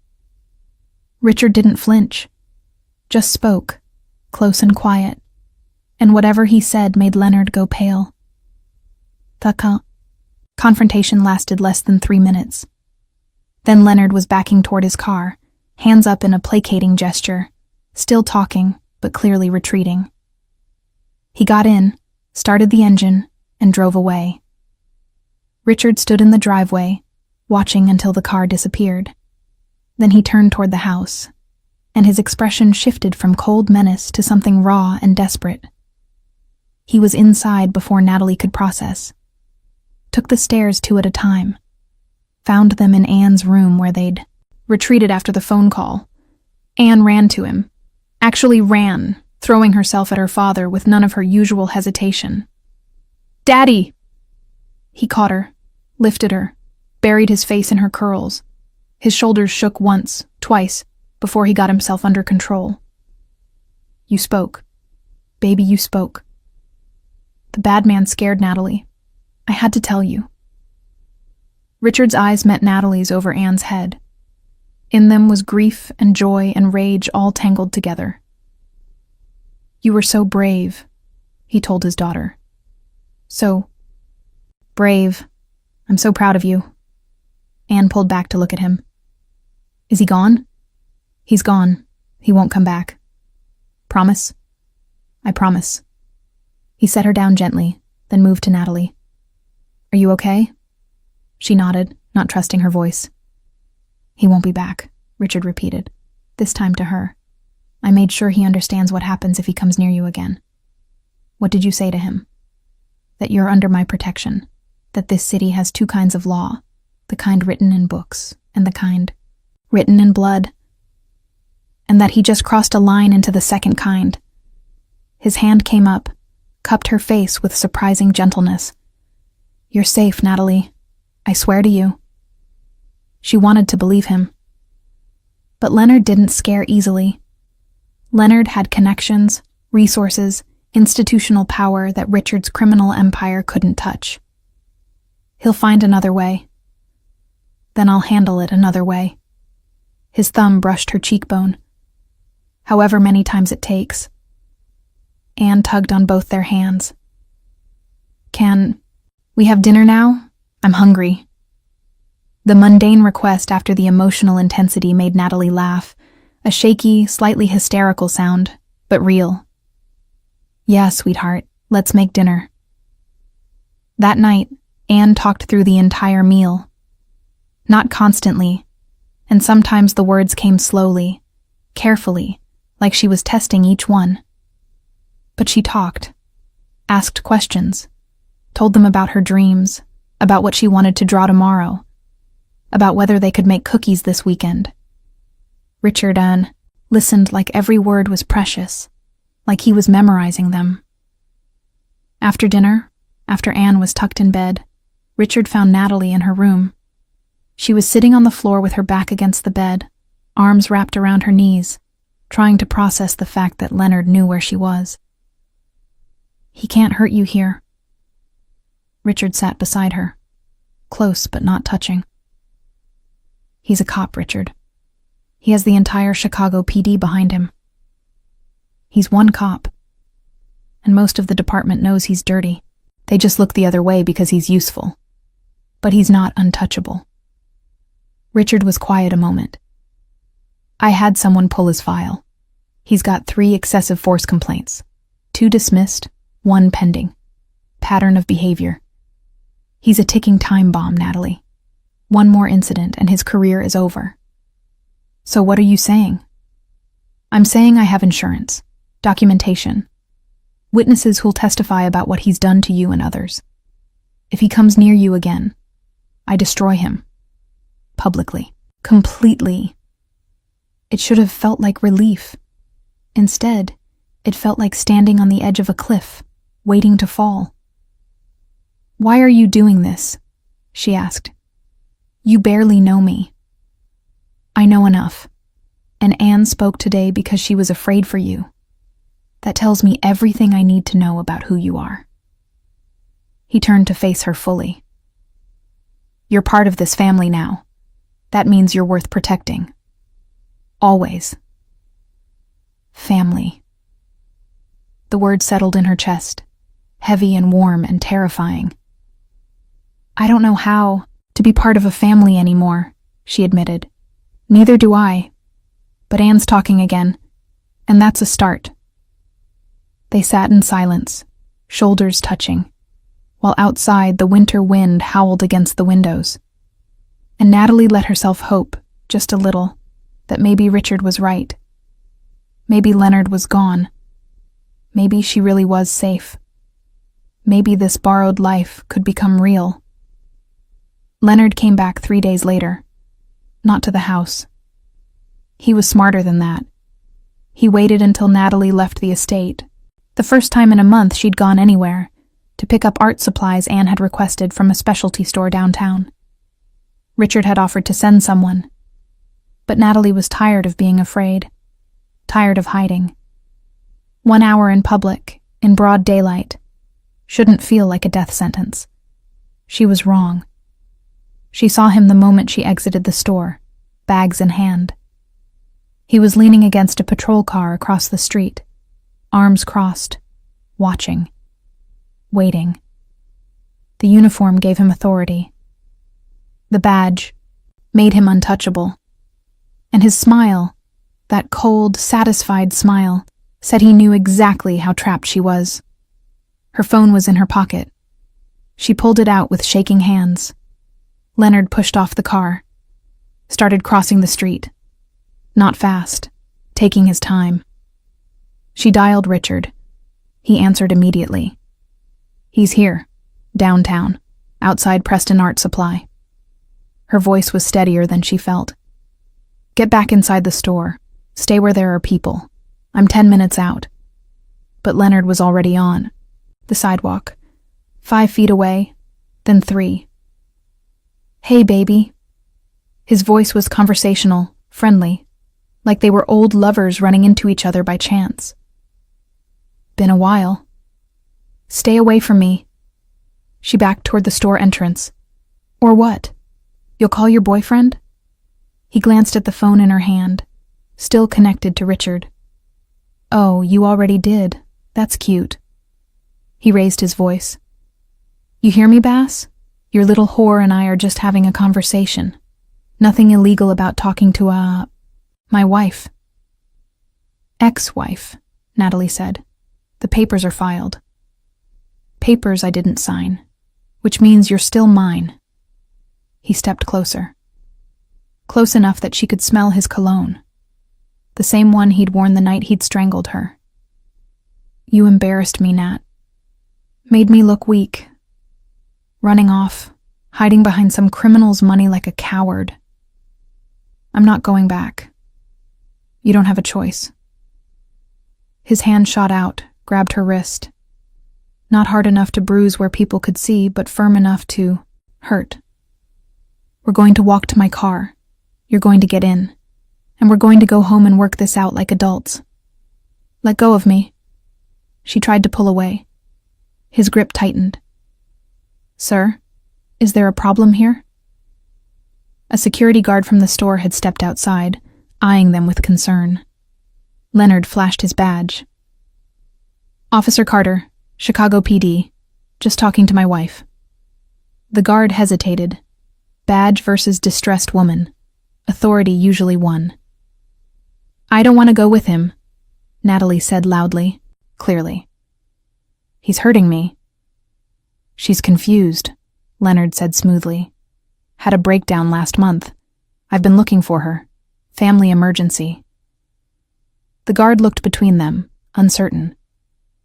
Richard didn't flinch, just spoke, close and quiet, and whatever he said made Leonard go pale. The confrontation lasted less than 3 minutes. Then Leonard was backing toward his car, hands up in a placating gesture, still talking, but clearly retreating. He got in, started the engine, and drove away. Richard stood in the driveway, watching until the car disappeared. Then he turned toward the house, and his expression shifted from cold menace to something raw and desperate. He was inside before Natalie could process. Took the stairs 2 at a time. Found them in Anne's room where they'd retreated after the phone call. Anne ran to him. Actually ran, throwing herself at her father with none of her usual hesitation. "Daddy!" He caught her, lifted her, buried his face in her curls. His shoulders shook once, twice, before he got himself under control. "You spoke. Baby, you spoke." The bad man scared Natalie. I had to tell you. Richard's eyes met Natalie's over Anne's head. In them was grief and joy and rage all tangled together. You were so brave, he told his daughter. So brave. I'm so proud of you. Anne pulled back to look at him. Is he gone? He's gone. He won't come back. Promise? I promise. He set her down gently, then moved to Natalie. Are you okay? She nodded, not trusting her voice. He won't be back, Richard repeated, this time to her. I made sure he understands what happens if he comes near you again. What did you say to him? That you're under my protection, that this city has two kinds of law, the kind written in books and the kind written in blood, and that he just crossed a line into the second kind. His hand came up, cupped her face with surprising gentleness. You're safe, Natalie. I swear to you. She wanted to believe him. But Leonard didn't scare easily. Leonard had connections, resources, institutional power that Richard's criminal empire couldn't touch. He'll find another way. Then I'll handle it another way. His thumb brushed her cheekbone. However many times it takes. Anne tugged on both their hands. Can we have dinner now? I'm hungry. The mundane request after the emotional intensity made Natalie laugh, a shaky, slightly hysterical sound, but real. Yeah, sweetheart, let's make dinner. That night, Anne talked through the entire meal. Not constantly, and sometimes the words came slowly, carefully, like she was testing each one. But she talked, asked questions, told them about her dreams, about what she wanted to draw tomorrow, about whether they could make cookies this weekend. Richard listened like every word was precious, like he was memorizing them. After dinner, after Anne was tucked in bed, Richard found Natalie in her room. She was sitting on the floor with her back against the bed, arms wrapped around her knees, trying to process the fact that Leonard knew where she was. He can't hurt you here. Richard sat beside her, close but not touching. He's a cop, Richard. He has the entire Chicago PD behind him. He's one cop, and most of the department knows he's dirty. They just look the other way because he's useful. But he's not untouchable. Richard was quiet a moment. I had someone pull his file. He's got 3 excessive force complaints. 2 dismissed, 1 pending. Pattern of behavior. He's a ticking time bomb, Natalie. 1 more incident and his career is over. So what are you saying? I'm saying I have insurance, documentation, witnesses who'll testify about what he's done to you and others. If he comes near you again, I destroy him. Publicly. Completely. It should have felt like relief. Instead, it felt like standing on the edge of a cliff, waiting to fall. Why are you doing this? She asked. You barely know me. I know enough. And Anne spoke today because she was afraid for you. That tells me everything I need to know about who you are. He turned to face her fully. You're part of this family now. That means you're worth protecting. Always. Family. The word settled in her chest, heavy and warm and terrifying. I don't know how to be part of a family anymore, she admitted. Neither do I. But Anne's talking again, and that's a start. They sat in silence, shoulders touching, while outside the winter wind howled against the windows. And Natalie let herself hope, just a little, that maybe Richard was right. Maybe Leonard was gone. Maybe she really was safe. Maybe this borrowed life could become real. Leonard came back 3 days later. Not to the house. He was smarter than that. He waited until Natalie left the estate, the first time in a month she'd gone anywhere, to pick up art supplies Anne had requested from a specialty store downtown. Richard had offered to send someone, but Natalie was tired of being afraid, tired of hiding. 1 hour in public, in broad daylight. shouldn't feel like a death sentence. She was wrong. She saw him the moment she exited the store, bags in hand. He was leaning against a patrol car across the street, arms crossed, watching, waiting. The uniform gave him authority. The badge made him untouchable. And his smile, that cold, satisfied smile, said he knew exactly how trapped she was. Her phone was in her pocket. She pulled it out with shaking hands. Leonard pushed off the car, started crossing the street. Not fast, taking his time. She dialed Richard. He answered immediately. He's here, downtown, outside Preston Art Supply. Her voice was steadier than she felt. Get back inside the store. Stay where there are people. I'm 10 minutes out. But Leonard was already on the sidewalk, 5 feet away, then 3. Hey, baby. His voice was conversational, friendly, like they were old lovers running into each other by chance. Been a while. Stay away from me. She backed toward the store entrance. Or what? You'll call your boyfriend? He glanced at the phone in her hand, still connected to Richard. Oh, you already did. That's cute. He raised his voice. You hear me, Bass? Your little whore and I are just having a conversation. Nothing illegal about talking to my wife. Ex-wife, Natalie said. The papers are filed. Papers I didn't sign, which means you're still mine. He stepped closer. Close enough that she could smell his cologne. The same one he'd worn the night he'd strangled her. You embarrassed me, Nat. Made me look weak. Running off, hiding behind some criminal's money like a coward. I'm not going back. You don't have a choice. His hand shot out, grabbed her wrist. Not hard enough to bruise where people could see, but firm enough to hurt. We're going to walk to my car. You're going to get in. And we're going to go home and work this out like adults. Let go of me. She tried to pull away. His grip tightened. Sir, is there a problem here? A security guard from the store had stepped outside, eyeing them with concern. Leonard flashed his badge. Officer Carter, Chicago PD. Just talking to my wife. The guard hesitated. Badge versus distressed woman. Authority usually won. I don't want to go with him, Natalie said loudly, clearly. He's hurting me. She's confused, Leonard said smoothly. Had a breakdown last month. I've been looking for her. Family emergency. The guard looked between them, uncertain.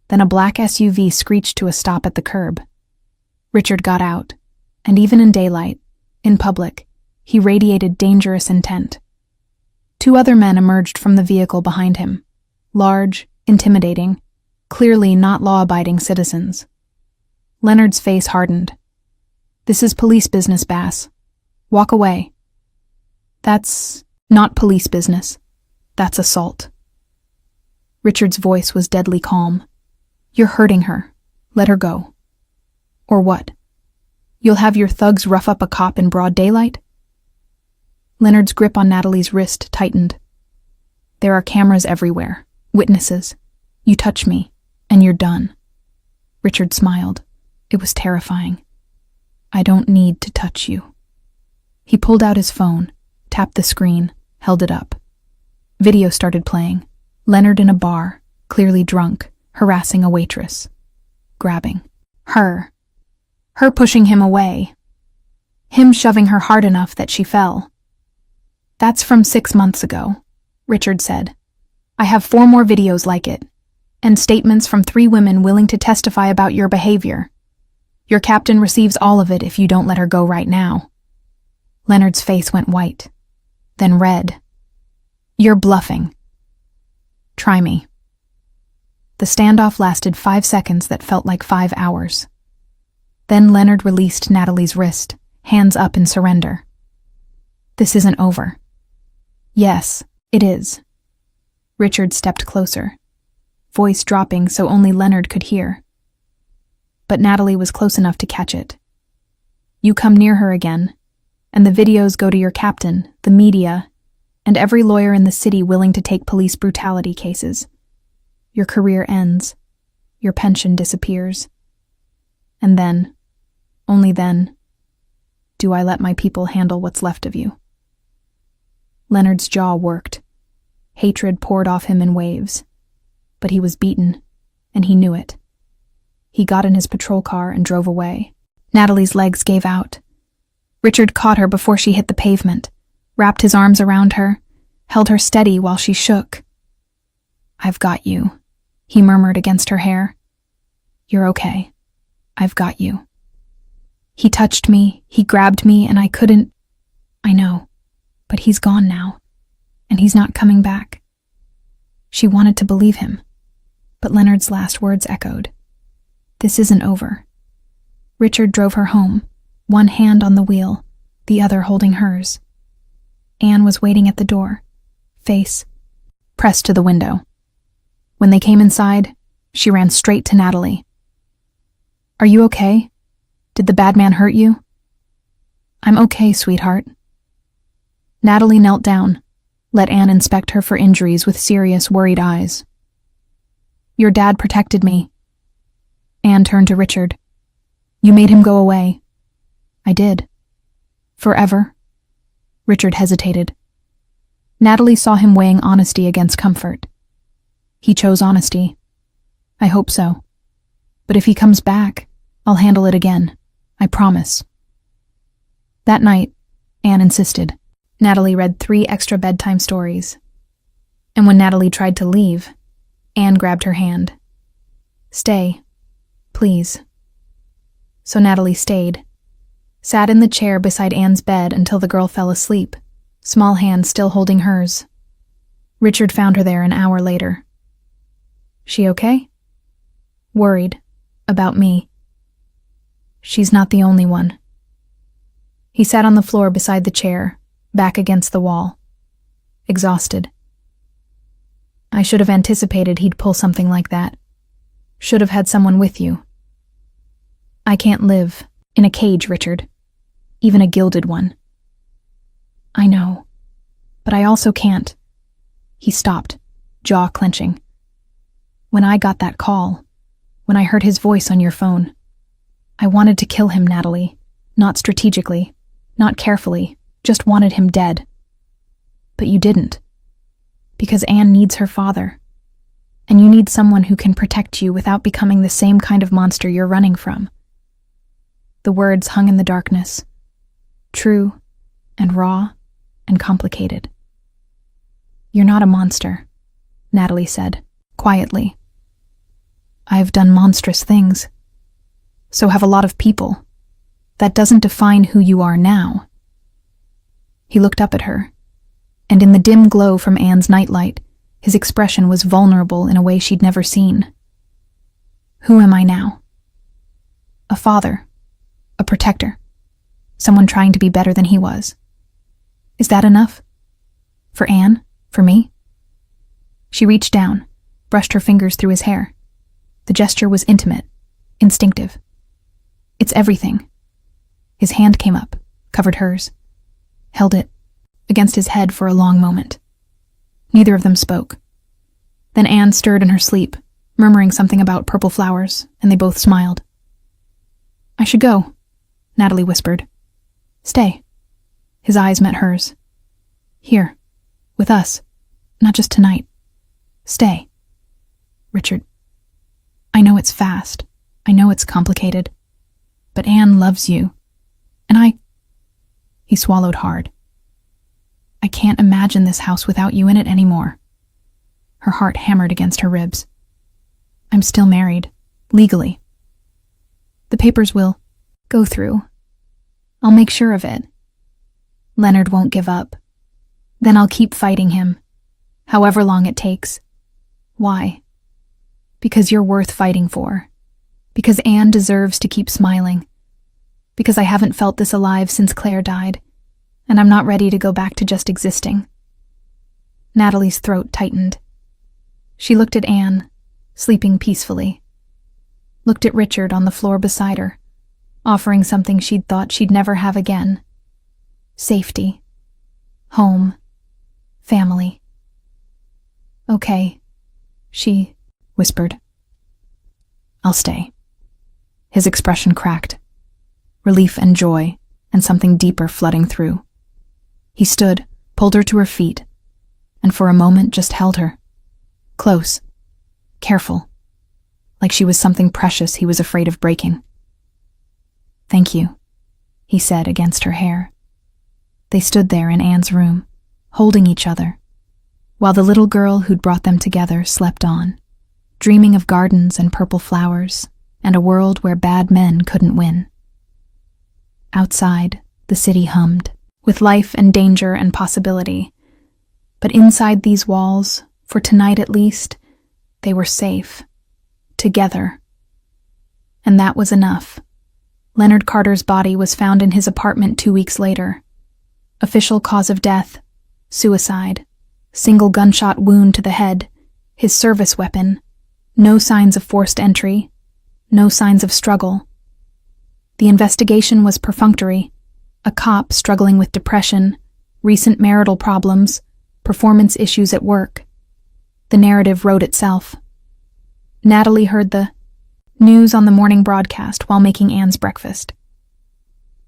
Then a black SUV screeched to a stop at the curb. Richard got out, and even in daylight, in public, he radiated dangerous intent. 2 other men emerged from the vehicle behind him, large, intimidating, clearly not law-abiding citizens. Leonard's face hardened. This is police business, Bass. Walk away. That's not police business. That's assault. Richard's voice was deadly calm. You're hurting her. Let her go. Or what? You'll have your thugs rough up a cop in broad daylight? Leonard's grip on Natalie's wrist tightened. There are cameras everywhere. Witnesses. You touch me, and you're done. Richard smiled. It was terrifying. I don't need to touch you. He pulled out his phone, tapped the screen, held it up. Video started playing. Leonard in a bar, clearly drunk, harassing a waitress. Grabbing. Her pushing him away. Him shoving her hard enough that she fell. That's from 6 months ago, Richard said. I have 4 more videos like it, and statements from 3 women willing to testify about your behavior. Your captain receives all of it if you don't let her go right now. Leonard's face went white, then red. You're bluffing. Try me. The standoff lasted 5 seconds that felt like 5 hours. Then Leonard released Natalie's wrist, hands up in surrender. This isn't over. Yes, it is. Richard stepped closer, voice dropping so only Leonard could hear. but Natalie was close enough to catch it. You come near her again, and the videos go to your captain, the media, and every lawyer in the city willing to take police brutality cases. Your career ends. Your pension disappears. And then, only then, do I let my people handle what's left of you. Leonard's jaw worked. Hatred poured off him in waves. But he was beaten, and he knew it. He got in his patrol car and drove away. Natalie's legs gave out. Richard caught her before she hit the pavement, wrapped his arms around her, held her steady while she shook. "I've got you," he murmured against her hair. "You're okay. I've got you." He touched me, he grabbed me, and I couldn't... I know, but he's gone now, and he's not coming back. She wanted to believe him, but Leonard's last words echoed. This isn't over. Richard drove her home, one hand on the wheel, the other holding hers. Anne was waiting at the door, face pressed to the window. When they came inside, she ran straight to Natalie. "Are you okay? Did the bad man hurt you?" "I'm okay, sweetheart." Natalie knelt down, let Anne inspect her for injuries with serious, worried eyes. "Your dad protected me." Anne turned to Richard. "You made him go away." "I did." "Forever?" Richard hesitated. Natalie saw him weighing honesty against comfort. "He chose honesty." "I hope so. But if he comes back, I'll handle it again. I promise." That night, Anne insisted. Natalie read 3 extra bedtime stories. And when Natalie tried to leave, Anne grabbed her hand. "Stay, please." So Natalie stayed, sat in the chair beside Anne's bed until the girl fell asleep, small hand still holding hers. Richard found her there an hour later. "She okay?" "Worried. About me." "She's not the only one." He sat on the floor beside the chair, back against the wall, exhausted. "I should have anticipated he'd pull something like that. Should have had someone with you." "I can't live in a cage, Richard. Even a gilded one." "I know. But I also can't." He stopped, jaw clenching. "When I got that call, when I heard his voice on your phone, I wanted to kill him, Natalie. Not strategically, not carefully, just wanted him dead. But you didn't. Because Anne needs her father. And you need someone who can protect you without becoming the same kind of monster you're running from." The words hung in the darkness, true and raw and complicated. "You're not a monster," Natalie said, quietly. "I've done monstrous things. So have a lot of people. That doesn't define who you are now." He looked up at her, and in the dim glow from Anne's nightlight, his expression was vulnerable in a way she'd never seen. "Who am I now?" "A father. A protector. Someone trying to be better than he was. Is that enough? For Anne? For me?" She reached down, brushed her fingers through his hair. The gesture was intimate, instinctive. "It's everything." His hand came up, covered hers, held it against his head for a long moment. Neither of them spoke. Then Anne stirred in her sleep, murmuring something about purple flowers, and they both smiled. "I should go," Natalie whispered. "Stay." His eyes met hers. "Here, with us, not just tonight. Stay." "Richard, I know it's fast. I know it's complicated. But Anne loves you. And I..." He swallowed hard. "I can't imagine this house without you in it anymore." Her heart hammered against her ribs. "I'm still married, legally. The papers will go through. I'll make sure of it. Leonard won't give up. Then I'll keep fighting him, however long it takes. Why? Because you're worth fighting for. Because Anne deserves to keep smiling. Because I haven't felt this alive since Claire died, and I'm not ready to go back to just existing." Natalie's throat tightened. She looked at Anne, sleeping peacefully. looked at Richard on the floor beside her, offering something she'd thought she'd never have again. Safety. Home. Family. "Okay," she whispered. "I'll stay." His expression cracked. Relief and joy, and something deeper flooding through. He stood, pulled her to her feet, and for a moment just held her. Close. Careful. Like she was something precious he was afraid of breaking. "Thank you," he said against her hair. They stood there in Anne's room, holding each other, while the little girl who'd brought them together slept on, dreaming of gardens and purple flowers, and a world where bad men couldn't win. Outside, the city hummed, with life and danger and possibility. But inside these walls, for tonight at least, they were safe. Together. And that was enough. Leonard Carter's body was found in his apartment 2 weeks later. Official cause of death, suicide, single gunshot wound to the head, his service weapon, no signs of forced entry, no signs of struggle. The investigation was perfunctory, a cop struggling with depression, recent marital problems, performance issues at work. The narrative wrote itself. Natalie heard the news on the morning broadcast while making Anne's breakfast.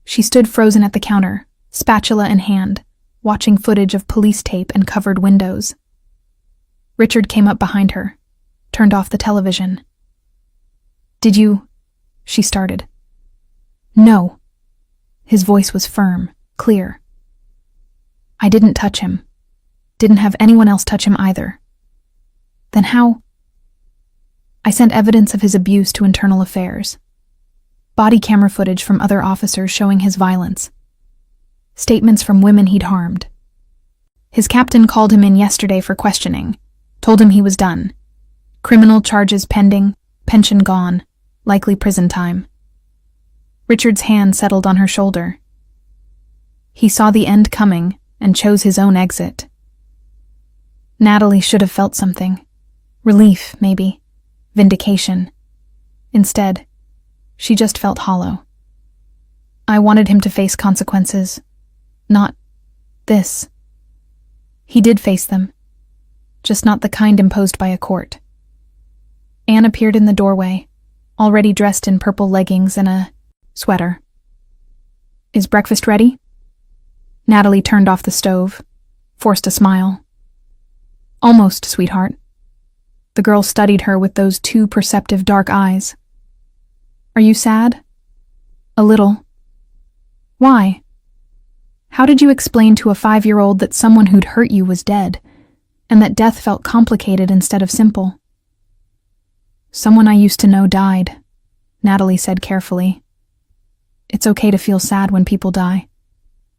She stood frozen at the counter, spatula in hand, watching footage of police tape and covered windows. Richard came up behind her, turned off the television. "Did you—" she started. "No." His voice was firm, clear. "I didn't touch him. Didn't have anyone else touch him either." "Then how—" "I sent evidence of his abuse to Internal Affairs. Body camera footage from other officers showing his violence. Statements from women he'd harmed. His captain called him in yesterday for questioning, told him he was done. Criminal charges pending, pension gone, likely prison time." Richard's hand settled on her shoulder. He saw the end coming and chose his own exit. Natalie should have felt something. Relief, maybe. Vindication. Instead, she just felt hollow. "I wanted him to face consequences. Not this." He did face them, just not the kind imposed by a court. Anne appeared in the doorway, already dressed in purple leggings and a sweater. "Is breakfast ready?" Natalie turned off the stove, forced a smile. "Almost, sweetheart." The girl studied her with those two perceptive dark eyes. "Are you sad?" "A little." "Why?" "How did you explain to a 5-year-old that someone who'd hurt you was dead, and that death felt complicated instead of simple?" "Someone I used to know died," Natalie said carefully. "It's okay to feel sad when people die,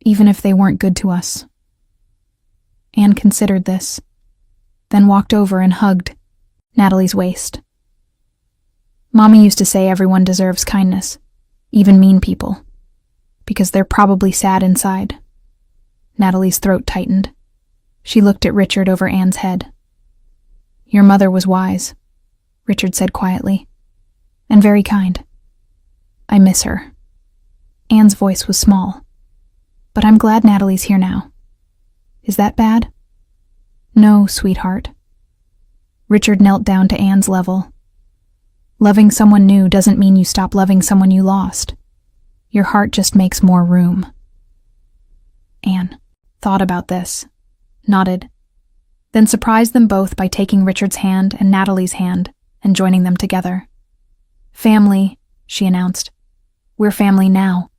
even if they weren't good to us." Anne considered this, then walked over and hugged Natalie's waist. "Mommy used to say everyone deserves kindness, even mean people, because they're probably sad inside." Natalie's throat tightened. She looked at Richard over Anne's head. "Your mother was wise," Richard said quietly, "and very kind. I miss her." Anne's voice was small. "But I'm glad Natalie's here now. Is that bad?" "No, sweetheart." Richard knelt down to Anne's level. "Loving someone new doesn't mean you stop loving someone you lost. Your heart just makes more room." Anne thought about this, nodded, then surprised them both by taking Richard's hand and Natalie's hand and joining them together. "Family," she announced. "We're family now."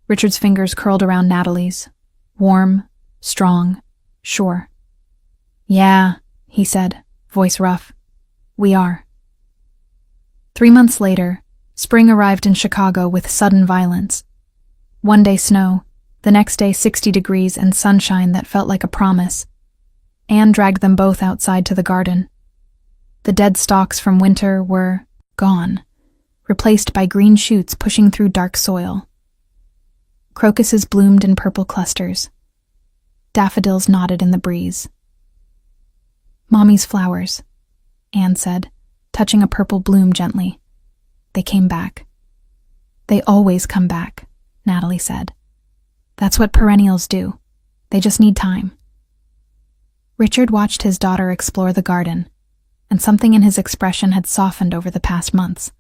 Richard's fingers curled around Natalie's, warm, strong, sure. "Yeah," he said, voice rough. "We are." 3 months later, spring arrived in Chicago with sudden violence. One day snow, the next day 60 degrees and sunshine that felt like a promise. Anne dragged them both outside to the garden. The dead stalks from winter were gone, replaced by green shoots pushing through dark soil. Crocuses bloomed in purple clusters. Daffodils nodded in the breeze. "Mommy's flowers," Anne said, touching a purple bloom gently. they came back. They always come back, Natalie said. That's what perennials do. They just need time. Richard watched his daughter explore the garden, and something in his expression had softened over the past months.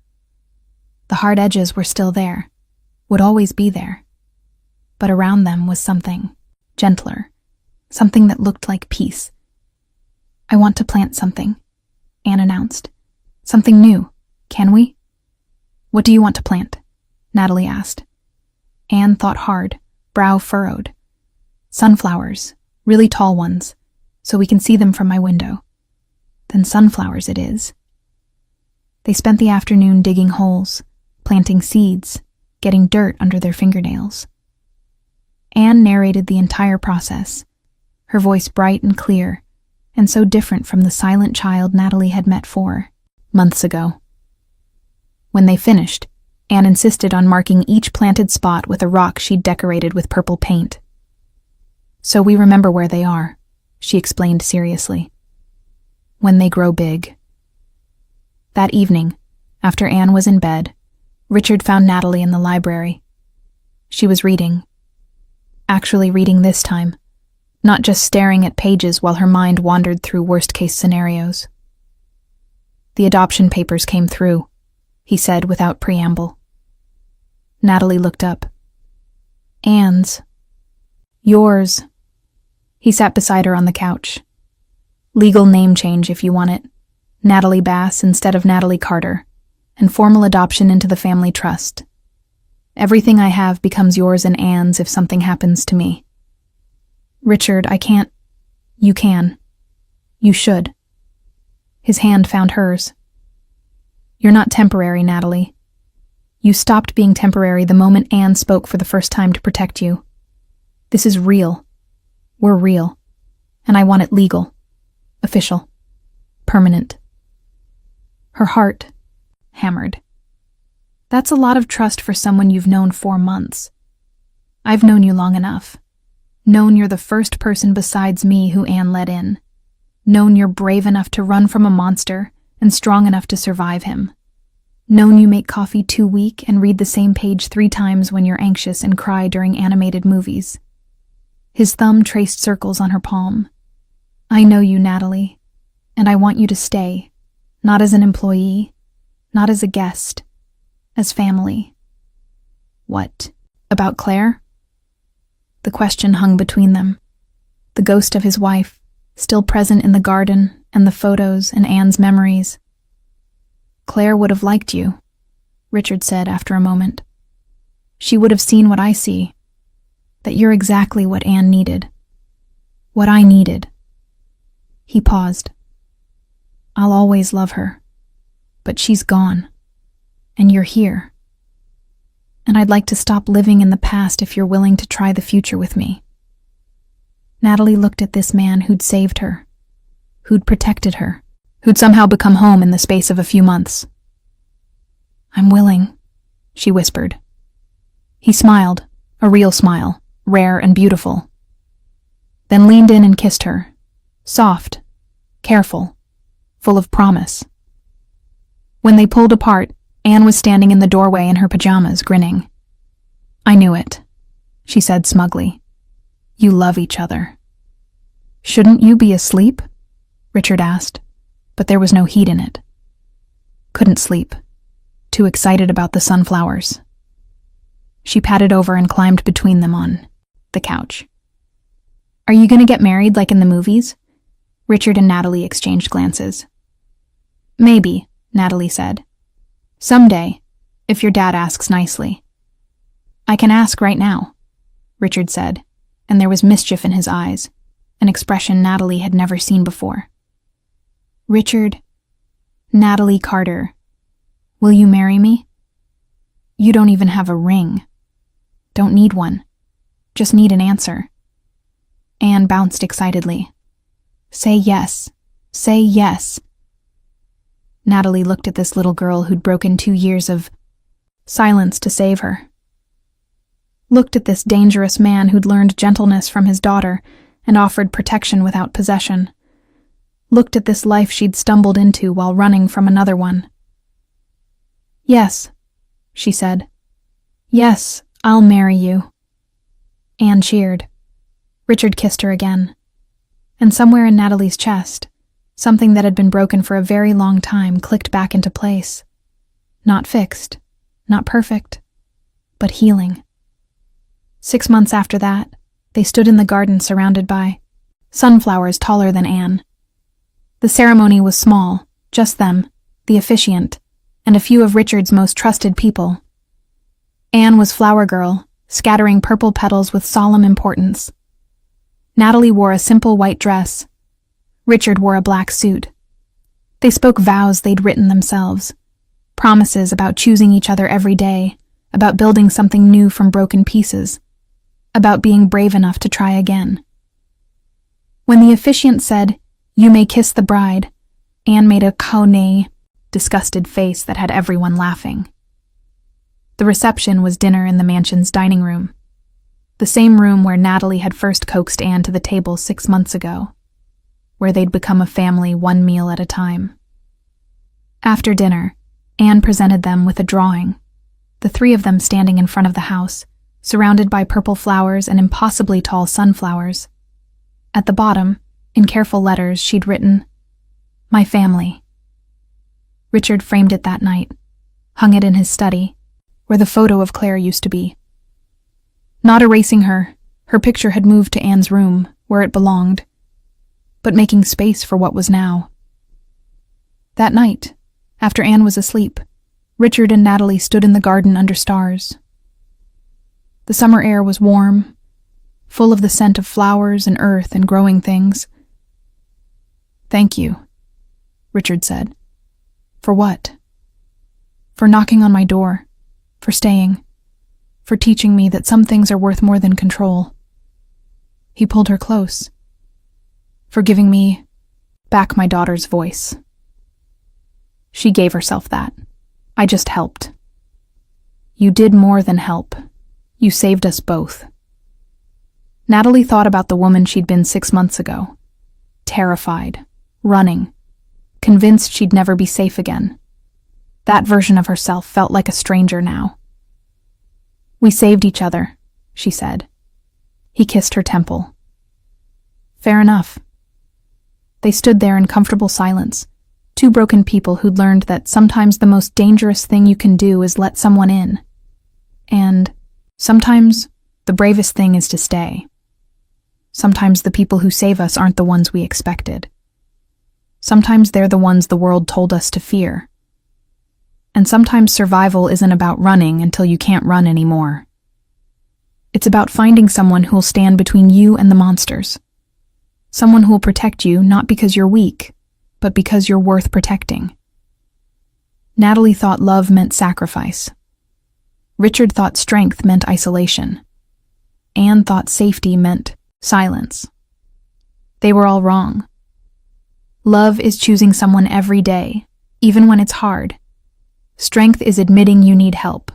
The hard edges were still there, would always be there. But around them was something gentler, something that looked like peace. I want to plant something, Anne announced. Something new, can we? What do you want to plant? Natalie asked. Anne thought hard, brow furrowed. Sunflowers, really tall ones, so we can see them from my window. Then sunflowers it is. They spent the afternoon digging holes, planting seeds, getting dirt under their fingernails. Anne narrated the entire process, her voice bright and clear, and so different from the silent child Natalie had met 4 months ago. When they finished, Anne insisted on marking each planted spot with a rock she'd decorated with purple paint. So we remember where they are, she explained seriously. When they grow big. That evening, after Anne was in bed, Richard found Natalie in the library. She was reading. Actually reading this time, not just staring at pages while her mind wandered through worst-case scenarios. The adoption papers came through, he said without preamble. Natalie looked up. Anne's. Yours. He sat beside her on the couch. Legal name change if you want it. Natalie Bass instead of Natalie Carter, and formal adoption into the family trust. Everything I have becomes yours and Anne's if something happens to me. Richard, I can't. You can. You should. His hand found hers. You're not temporary, Natalie. You stopped being temporary the moment Anne spoke for the first time to protect you. This is real. We're real. And I want it legal. Official. Permanent. Her heart hammered. That's a lot of trust for someone you've known 4 months. I've known you long enough. Known you're the first person besides me who Anne let in. Known you're brave enough to run from a monster and strong enough to survive him. Known you make coffee too weak and read the same page 3 times when you're anxious and cry during animated movies. His thumb traced circles on her palm. I know you, Natalie, and I want you to stay, not as an employee, not as a guest, as family. What? About Claire? The question hung between them. The ghost of his wife, still present in the garden and the photos and Anne's memories. Claire would have liked you, Richard said after a moment. She would have seen what I see, that you're exactly what Anne needed. What I needed. He paused. I'll always love her, but she's gone, and you're here. And I'd like to stop living in the past if you're willing to try the future with me. Natalie looked at this man who'd saved her, who'd protected her, who'd somehow become home in the space of a few months. I'm willing, she whispered. He smiled, a real smile, rare and beautiful. Then leaned in and kissed her, soft, careful, full of promise. When they pulled apart, Anne was standing in the doorway in her pajamas, grinning. I knew it, she said smugly. You love each other. Shouldn't you be asleep? Richard asked, but there was no heat in it. Couldn't sleep. Too excited about the sunflowers. She padded over and climbed between them on the couch. Are you going to get married like in the movies? Richard and Natalie exchanged glances. Maybe, Natalie said. Someday, if your dad asks nicely. I can ask right now, Richard said, and there was mischief in his eyes, an expression Natalie had never seen before. Richard, Natalie Carter, will you marry me? You don't even have a ring. Don't need one. Just need an answer. Anne bounced excitedly. Say yes. Say yes. Natalie looked at this little girl who'd broken 2 years of silence to save her. Looked at this dangerous man who'd learned gentleness from his daughter and offered protection without possession. Looked at this life she'd stumbled into while running from another one. Yes, she said. Yes, I'll marry you. Anne cheered. Richard kissed her again. And somewhere in Natalie's chest, something that had been broken for a very long time clicked back into place. Not fixed, not perfect, but healing. 6 months after that, they stood in the garden surrounded by sunflowers taller than Anne. The ceremony was small, just them, the officiant, and a few of Richard's most trusted people. Anne was flower girl, scattering purple petals with solemn importance. Natalie wore a simple white dress. Richard wore a black suit. They spoke vows they'd written themselves, promises about choosing each other every day, about building something new from broken pieces, about being brave enough to try again. When the officiant said, "You may kiss the bride," Anne made a "Kone," disgusted face that had everyone laughing. The reception was dinner in the mansion's dining room, the same room where Natalie had first coaxed Anne to the table 6 months ago, where they'd become a family one meal at a time. After dinner, Anne presented them with a drawing, the three of them standing in front of the house, surrounded by purple flowers and impossibly tall sunflowers. At the bottom, in careful letters, she'd written, "My family." Richard framed it that night, hung it in his study, where the photo of Claire used to be. Not erasing her picture had moved to Anne's room, where it belonged, but making space for what was now. That night, after Anne was asleep, Richard and Natalie stood in the garden under stars. The summer air was warm, full of the scent of flowers and earth and growing things. "Thank you," Richard said. "For what?" "For knocking on my door, for staying, for teaching me that some things are worth more than control." He pulled her close. "For giving me back my daughter's voice." She gave herself that. "I just helped." "You did more than help. You saved us both." Natalie thought about the woman she'd been 6 months ago. Terrified, running, convinced she'd never be safe again. That version of herself felt like a stranger now. "We saved each other," she said. He kissed her temple. "Fair enough." They stood there in comfortable silence, two broken people who'd learned that sometimes the most dangerous thing you can do is let someone in. And sometimes the bravest thing is to stay. Sometimes the people who save us aren't the ones we expected. Sometimes they're the ones the world told us to fear. And sometimes survival isn't about running until you can't run anymore. It's about finding someone who'll stand between you and the monsters. Someone who'll protect you not because you're weak, but because you're worth protecting. Natalie thought love meant sacrifice. Richard thought strength meant isolation. Anne thought safety meant silence. They were all wrong. Love is choosing someone every day, even when it's hard. Strength is admitting you need help.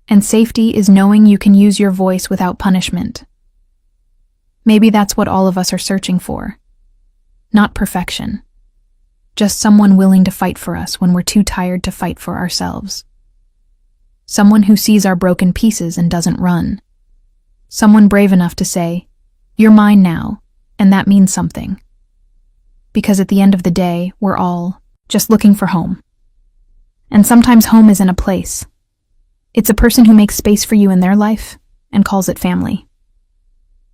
And safety is knowing you can use your voice without punishment. Maybe that's what all of us are searching for. Not perfection. Just someone willing to fight for us when we're too tired to fight for ourselves. Someone who sees our broken pieces and doesn't run. Someone brave enough to say, "You're mine now," and that means something. Because at the end of the day, we're all just looking for home. And sometimes home isn't a place. It's a person who makes space for you in their life and calls it family.